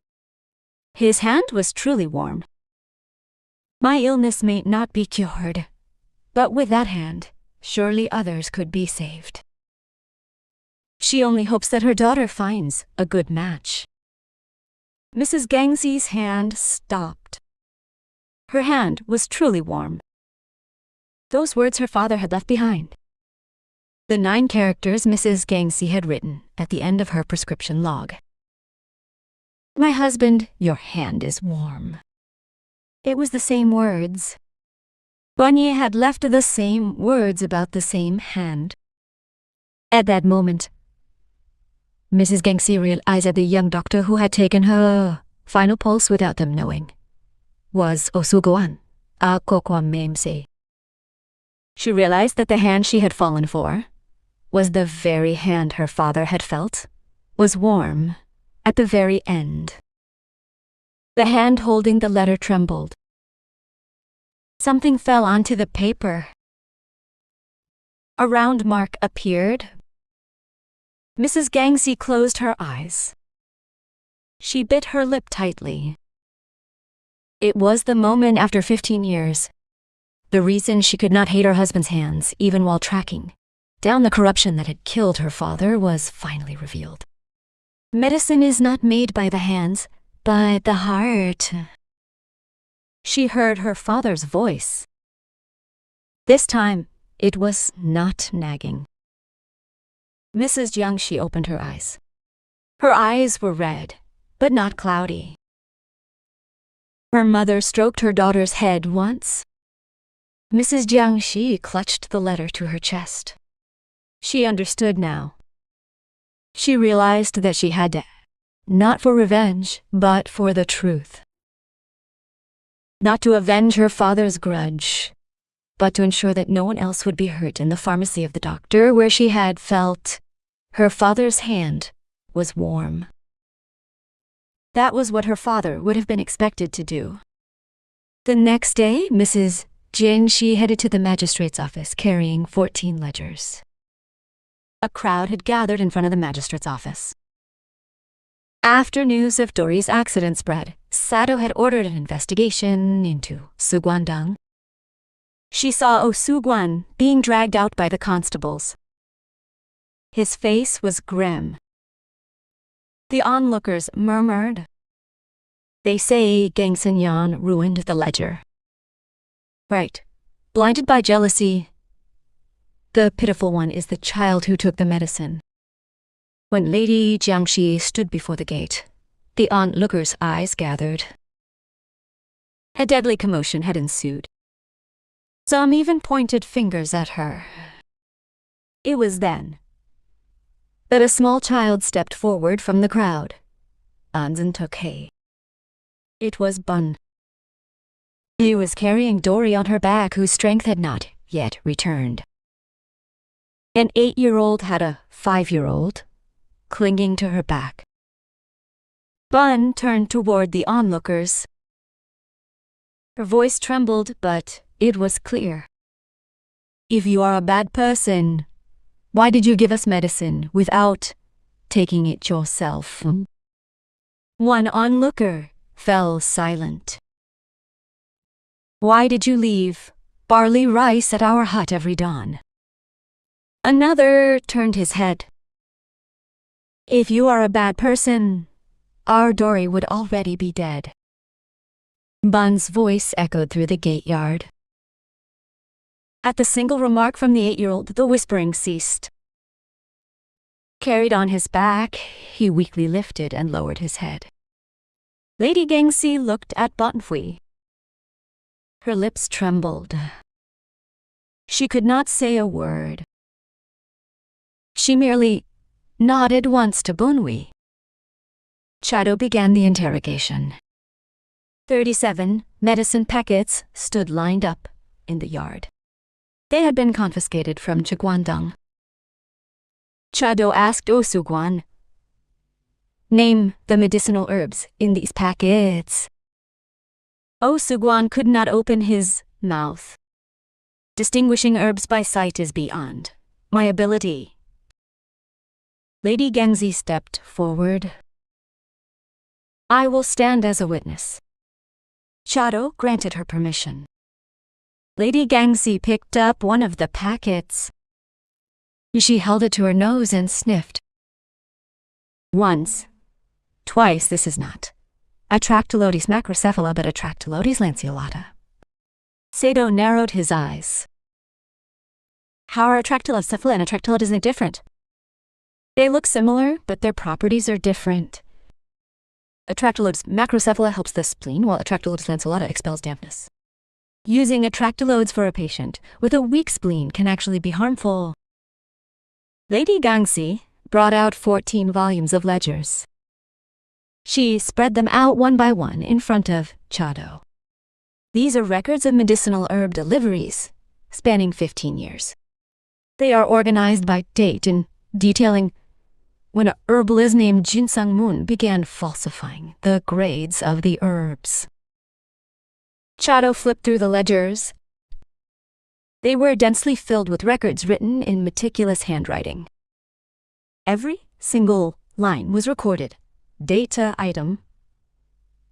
His hand was truly warm. "My illness may not be cured, but with that hand, surely others could be saved. She only hopes that her daughter finds a good match." Mrs. Gangxi's hand stopped. Her hand was truly warm. Those words her father had left behind. The 9 characters Mrs. Gangxi had written at the end of her prescription log. "My husband, your hand is warm." It was the same words. Bonnier had left the same words about the same hand. At that moment, Mrs. Gangxi realized that the young doctor who had taken her final pulse without them knowing was Osuguan, a Kokwam Memse. She realized that the hand she had fallen for was the very hand her father had felt was warm at the very end. The hand holding the letter trembled. Something fell onto the paper. A round mark appeared. Mrs. Gangxi closed her eyes. She bit her lip tightly. It was the moment after 15 years. The reason she could not hate her husband's hands, even while tracking down the corruption that had killed her father, was finally revealed. Medicine is not made by the hands, but the heart. She heard her father's voice. This time, it was not nagging. Mrs. Jiangxi opened her eyes. Her eyes were red, but not cloudy. Her mother stroked her daughter's head once. Mrs. Jiangxi clutched the letter to her chest. She understood now. She realized that she had to, not for revenge, but for the truth. Not to avenge her father's grudge, but to ensure that no one else would be hurt in the pharmacy of the doctor where she had felt her father's hand was warm. That was what her father would have been expected to do. The next day, Mrs. Jiangxi headed to the magistrate's office carrying 14 ledgers. A crowd had gathered in front of the magistrate's office. After news of Dory's accident spread, Sato had ordered an investigation into Suguandang. She saw Osuguan being dragged out by the constables. His face was grim. The onlookers murmured. "They say Gang Senyan ruined the ledger." Right. Blinded by jealousy. The pitiful one is the child who took the medicine. When Lady Jiangxi stood before the gate, the onlookers' eyes gathered. A deadly commotion had ensued. Some even pointed fingers at her. It was then that a small child stepped forward from the crowd. Anzan took hay. It was Bun. He was carrying Dory on her back, whose strength had not yet returned. An 8-year-old had a 5-year-old clinging to her back. Bun turned toward the onlookers. Her voice trembled, but it was clear. If you are a bad person, why did you give us medicine without taking it yourself? One onlooker fell silent. Why did you leave barley rice at our hut every dawn? Another turned his head. If you are a bad person, our Dory would already be dead. Bun's voice echoed through the gate yard. At the single remark from the 8-year-old, the whispering ceased. Carried on his back, he weakly lifted and lowered his head. Lady Gangsi looked at Bonfui. Her lips trembled. She could not say a word. She merely nodded once to Bunwi. Chado began the interrogation. 37 medicine packets stood lined up in the yard. They had been confiscated from Chagwandong. Chado asked Osugwan, "Name the medicinal herbs in these packets." Osugwan could not open his mouth. Distinguishing herbs by sight is beyond my ability. Lady Gangsi stepped forward. I will stand as a witness. Chado granted her permission. Lady Gangsi picked up one of the packets. She held it to her nose and sniffed. Once, twice, this is not Atractylodes macrocephala but Atractylodes lanceolata. Sato narrowed his eyes. How are Atractylodes cephala and Atractylodes different? They look similar, but their properties are different. Atractylodes macrocephala helps the spleen, while Atractylodes lanceolata expels dampness. Using Atractylodes for a patient with a weak spleen can actually be harmful. Lady Gangsi brought out 14 volumes of ledgers. She spread them out one by one in front of Chado. These are records of medicinal herb deliveries, spanning 15 years. They are organized by date and detailing when a herbalist named Jin Sang-moon began falsifying the grades of the herbs. Chado flipped through the ledgers. They were densely filled with records written in meticulous handwriting. Every single line was recorded. Data item,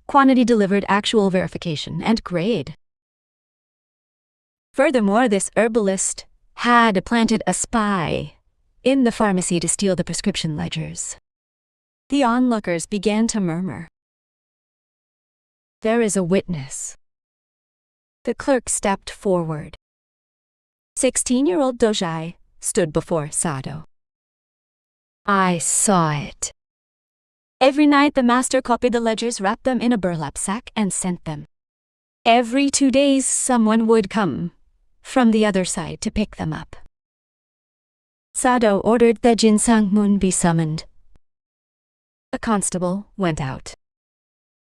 quantity delivered, actual verification, and grade. Furthermore, this herbalist had planted a spy in the pharmacy to steal the prescription ledgers. The onlookers began to murmur. There is a witness. The clerk stepped forward. 16-year-old Dojai stood before Sado. I saw it. Every night the master copied the ledgers, wrapped them in a burlap sack, and sent them. Every 2 days someone would come from the other side to pick them up. Sado ordered that Jin Sang-moon be summoned. A constable went out.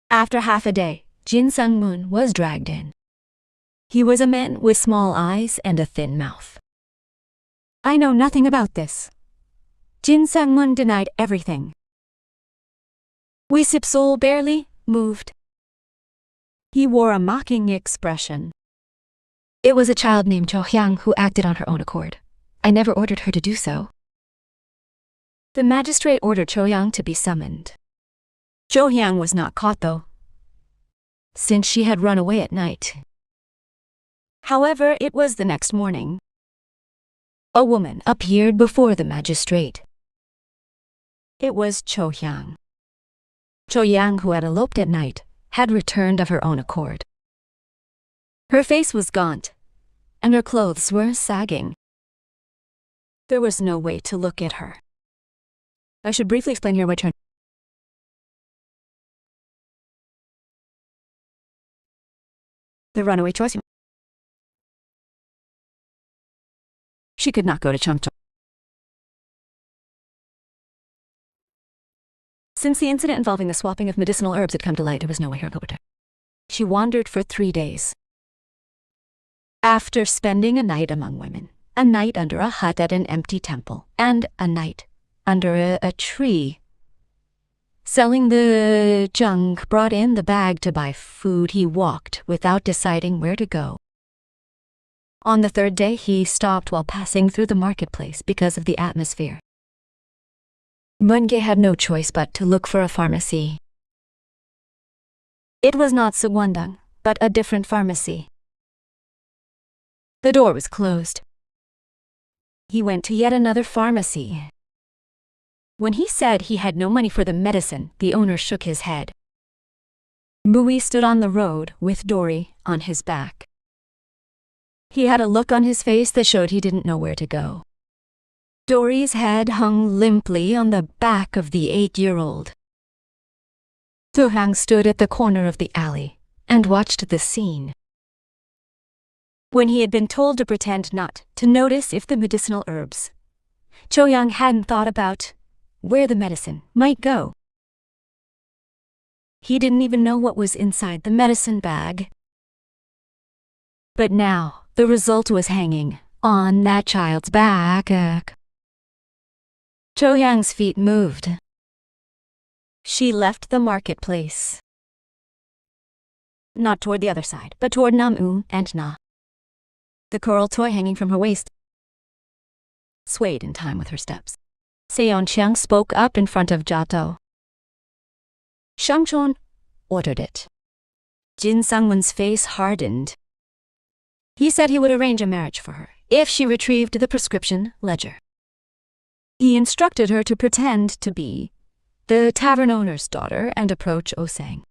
After half a day, Jin Sang-moon was dragged in. He was a man with small eyes and a thin mouth. I know nothing about this. Jin Sang-moon denied everything. Wisip-sol barely moved. He wore a mocking expression. It was a child named Cho-hyang who acted on her own accord. I never ordered her to do so. The magistrate ordered Cho-hyang to be summoned. Cho-hyang was not caught, though, since she had run away at night. However, it was the next morning. A woman appeared before the magistrate. It was Cho-hyang. Cho-hyang, who had eloped at night, had returned of her own accord. Her face was gaunt, and her clothes were sagging. There was no way to look at her. I should briefly explain here which the runaway choice. She could not go to Changchun. Since the incident involving the swapping of medicinal herbs had come to light, there was no way her to go. She wandered for 3 days. After spending a night among women, a night under a hut at an empty temple, and a night under a tree, selling the junk brought in the bag to buy food, he walked without deciding where to go. On the third day, he stopped while passing through the marketplace because of the atmosphere. Munge had no choice but to look for a pharmacy. It was not Sugwandang, but a different pharmacy. The door was closed. He went to yet another pharmacy. When he said he had no money for the medicine, the owner shook his head. Mui stood on the road with Dory on his back. He had a look on his face that showed he didn't know where to go. Dory's head hung limply on the back of the 8-year-old. Tuhang stood at the corner of the alley and watched the scene. When he had been told to pretend not to notice if the medicinal herbs, Cho-young hadn't thought about where the medicine might go. He didn't even know what was inside the medicine bag. But now, the result was hanging on that child's back. Cho-young's feet moved. She left the marketplace. Not toward the other side, but toward Nam-u and Na. The coral toy hanging from her waist swayed in time with her steps. Seon-chiang spoke up in front of Jato. Shang-chon ordered it. Jin Sang-won's face hardened. He said he would arrange a marriage for her if she retrieved the prescription ledger. He instructed her to pretend to be the tavern owner's daughter and approach Osang.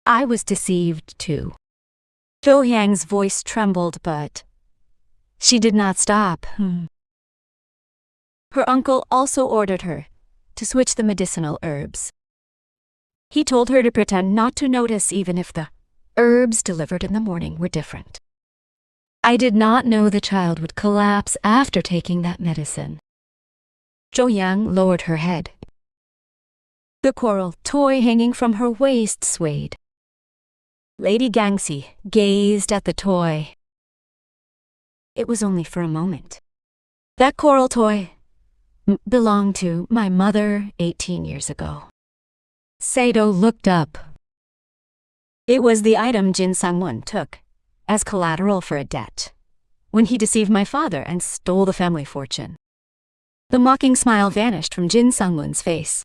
I was deceived too. Jo-hyang's voice trembled, but she did not stop. Her uncle also ordered her to switch the medicinal herbs. He told her to pretend not to notice even if the herbs delivered in the morning were different. I did not know the child would collapse after taking that medicine. Jo-young lowered her head. The coral toy hanging from her waist swayed. Lady Gangxi gazed at the toy. It was only for a moment. That coral toy belonged to my mother 18 years ago. Sato looked up. It was the item Jin Sang-won took as collateral for a debt when he deceived my father and stole the family fortune. The mocking smile vanished from Jin Sang-won's face.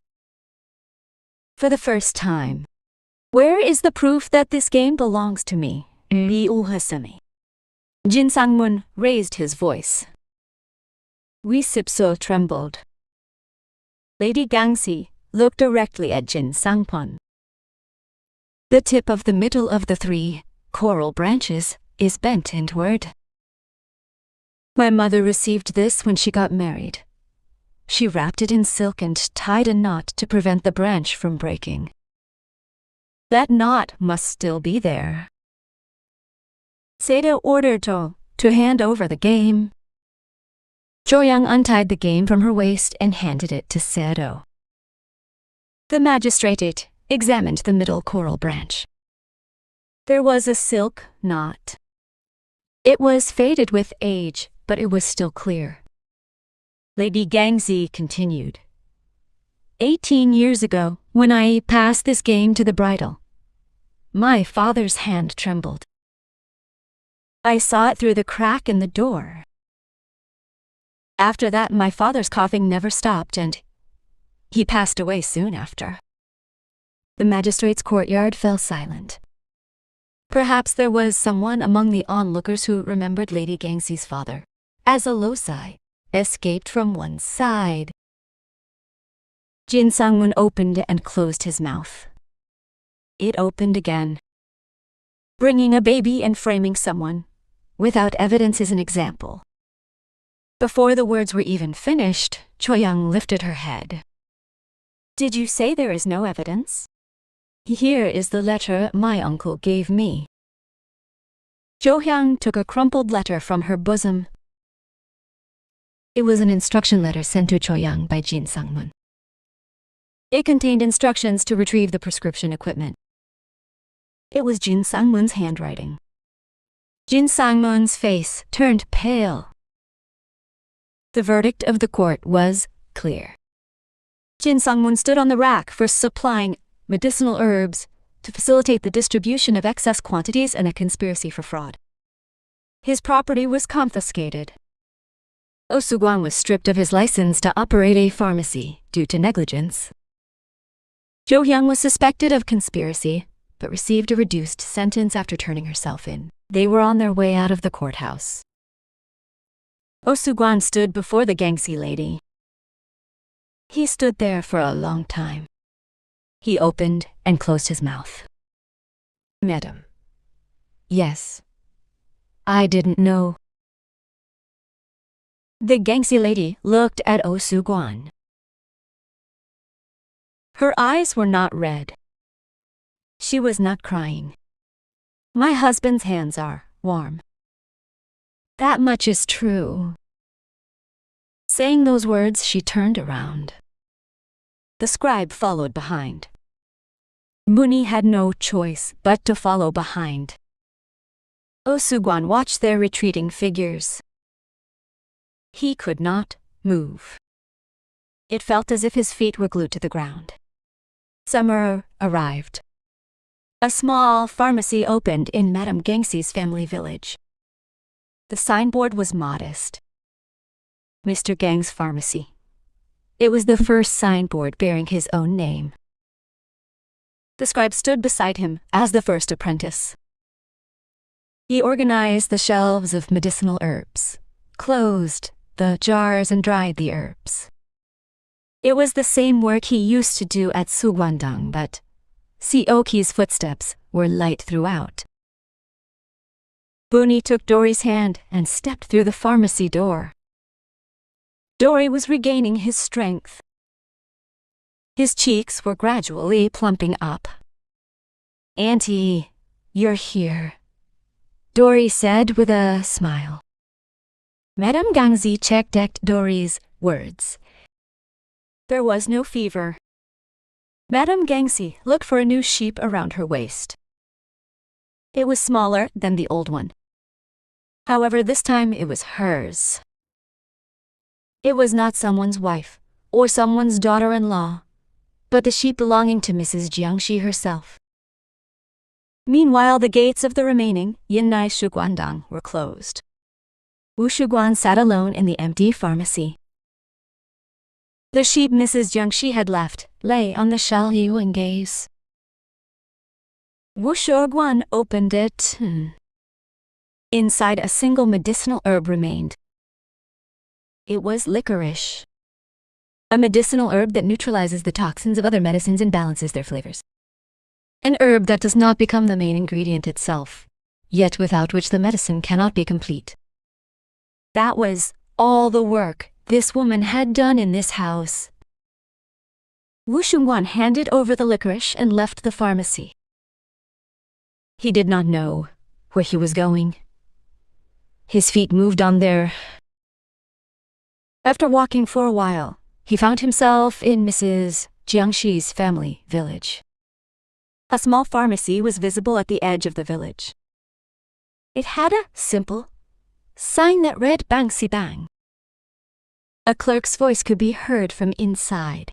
For the first time, where is the proof that this game belongs to me? Jin Sang-won raised his voice. Wi Sipso trembled. Lady Gangxi looked directly at Jin Sang-won. The tip of the middle of the 3 coral branches is bent inward. My mother received this when she got married. She wrapped it in silk and tied a knot to prevent the branch from breaking. That knot must still be there. Sato ordered To hand over the game. Jo-young untied the game from her waist and handed it to Sato. The magistrate examined the middle coral branch. There was a silk knot. It was faded with age, but it was still clear. Lady Gangxi continued. 18 years ago, when I passed this game to the bridal, my father's hand trembled. I saw it through the crack in the door. After that, my father's coughing never stopped and he passed away soon after. The magistrate's courtyard fell silent. Perhaps there was someone among the onlookers who remembered Lady Gangxi's father, as a low sigh escaped from one side. Jin Sang-won opened and closed his mouth. It opened again. Bringing a baby and framing someone without evidence is an example. Before the words were even finished, Cho-young lifted her head. Did you say there is no evidence? Here is the letter my uncle gave me. Jo-hyung took a crumpled letter from her bosom. It was an instruction letter sent to Cho-young by Jin Sang-won. It contained instructions to retrieve the prescription equipment. It was Jin Sang-won's handwriting. Jin Sang-won's face turned pale. The verdict of the court was clear. Jin Sang-won stood on the rack for supplying medicinal herbs to facilitate the distribution of excess quantities and a conspiracy for fraud. His property was confiscated. Osugwan was stripped of his license to operate a pharmacy due to negligence. Jo Hyung was suspected of conspiracy, but received a reduced sentence after turning herself in. They were on their way out of the courthouse. Osugwan stood before the Gangsi lady. He stood there for a long time. He opened and closed his mouth. Madam. Yes. I didn't know. The Gangsi lady looked at Osugwan. Her eyes were not red. She was not crying. My husband's hands are warm. That much is true. Saying those words, she turned around. The scribe followed behind. Muni had no choice but to follow behind. Osugwan watched their retreating figures. He could not move. It felt as if his feet were glued to the ground. Summer arrived. A small pharmacy opened in Madame Gangsi's family village. The signboard was modest. Mr. Gang's Pharmacy. It was the first signboard bearing his own name. The scribe stood beside him as the first apprentice. He organized the shelves of medicinal herbs, closed the jars and dried the herbs. It was the same work he used to do at Sugwandang, but Seoki's footsteps were light throughout. Buni took Dory's hand and stepped through the pharmacy door. Dory was regaining his strength. His cheeks were gradually plumping up. Auntie, you're here, Dory said with a smile. Madame Gangsi checked Dory's words. There was no fever. Madame Gangsi looked for a new sheep around her waist. It was smaller than the old one. However, this time it was hers. It was not someone's wife or someone's daughter-in-law, but the sheep belonging to Mrs. Jiangxi herself. Meanwhile, the gates of the remaining Yinnai Shugwandang were closed. Wu Shugwan sat alone in the empty pharmacy. The sheep Mrs. Jiangxi had left lay on the shalyu and gaze. Wu Shugwan opened it. Inside, a single medicinal herb remained. It was licorice, a medicinal herb that neutralizes the toxins of other medicines and balances their flavors. An herb that does not become the main ingredient itself, yet without which the medicine cannot be complete. That was all the work this woman had done in this house. Wu Shungwan handed over the licorice and left the pharmacy. He did not know where he was going. His feet moved on their... After walking for a while, he found himself in Mrs. Jiangxi's family village. A small pharmacy was visible at the edge of the village. It had a simple sign that read Bang Si Bang. A clerk's voice could be heard from inside.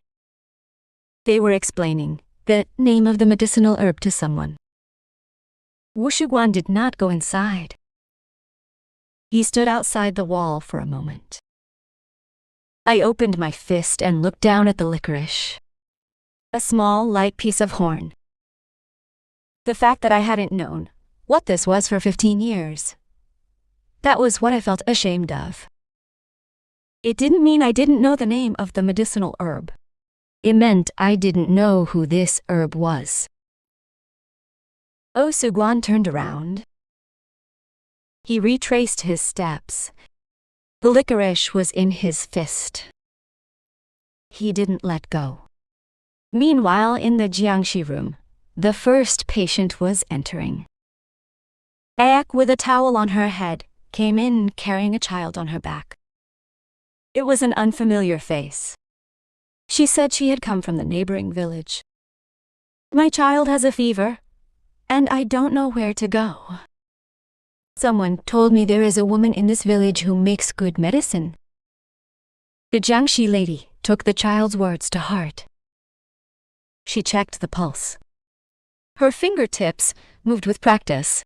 They were explaining the name of the medicinal herb to someone. Wu Shiguan did not go inside. He stood outside the wall for a moment. I opened my fist and looked down at the licorice. A small, light piece of horn. The fact that I hadn't known what this was for 15 years. That was what I felt ashamed of. It didn't mean I didn't know the name of the medicinal herb. It meant I didn't know who this herb was. Oh Suguan turned around. He retraced his steps. The licorice was in his fist. He didn't let go. Meanwhile, in the Jiangxi room, the first patient was entering. Ayak, with a towel on her head, came in carrying a child on her back. It was an unfamiliar face. She said she had come from the neighboring village. My child has a fever, and I don't know where to go. Someone told me there is a woman in this village who makes good medicine. The Jiangxi lady took the child's words to heart. She checked the pulse. Her fingertips moved with practice.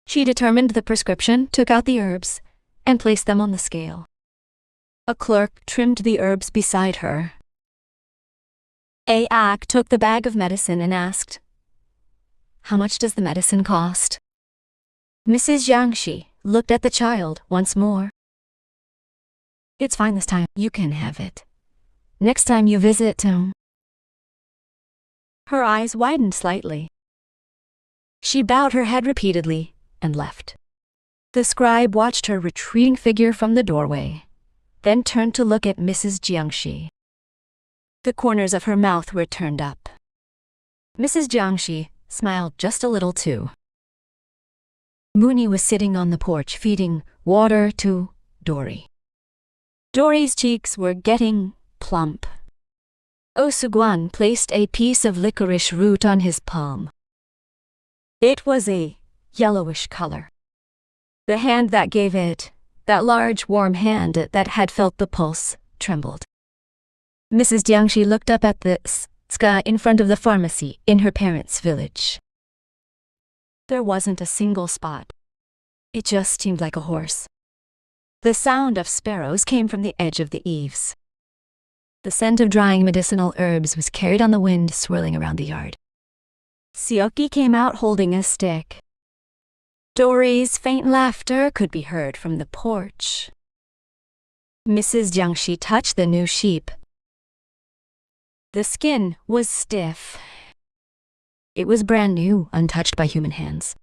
She determined the prescription, took out the herbs, and placed them on the scale. A clerk trimmed the herbs beside her. Ak took the bag of medicine and asked, "How much does the medicine cost?" Mrs. Jiangxi looked at the child once more. "It's fine this time. You can have it. Next time you visit him." Her eyes widened slightly. She bowed her head repeatedly and left. The scribe watched her retreating figure from the doorway, then turned to look at Mrs. Jiangxi. The corners of her mouth were turned up. Mrs. Jiangxi smiled just a little too. Mooney was sitting on the porch feeding water to Dory. Dory's cheeks were getting plump. Osuguan placed a piece of licorice root on his palm. It was a yellowish color. The hand that gave it, that large warm hand that had felt the pulse, trembled. Mrs. Jiangxi looked up at the sky in front of the pharmacy in her parents' village. There wasn't a single spot. It just seemed like a horse. The sound of sparrows came from the edge of the eaves. The scent of drying medicinal herbs was carried on the wind, swirling around the yard. Seoki came out holding a stick. Dory's faint laughter could be heard from the porch. Mrs. Jiangxi touched the new sheep. The skin was stiff. It was brand new, untouched by human hands.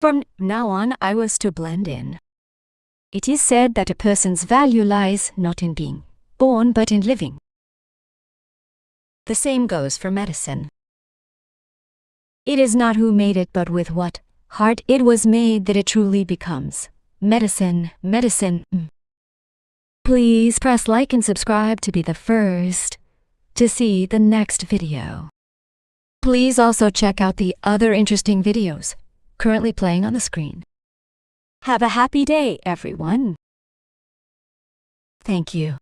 From now on, I was to blend in. It is said that a person's value lies not in being born, but in living. The same goes for medicine. It is not who made it, but with what heart it was made that it truly becomes medicine. Please press like and subscribe to be the first to see the next video. Please also check out the other interesting videos currently playing on the screen. Have a happy day, everyone. Thank you.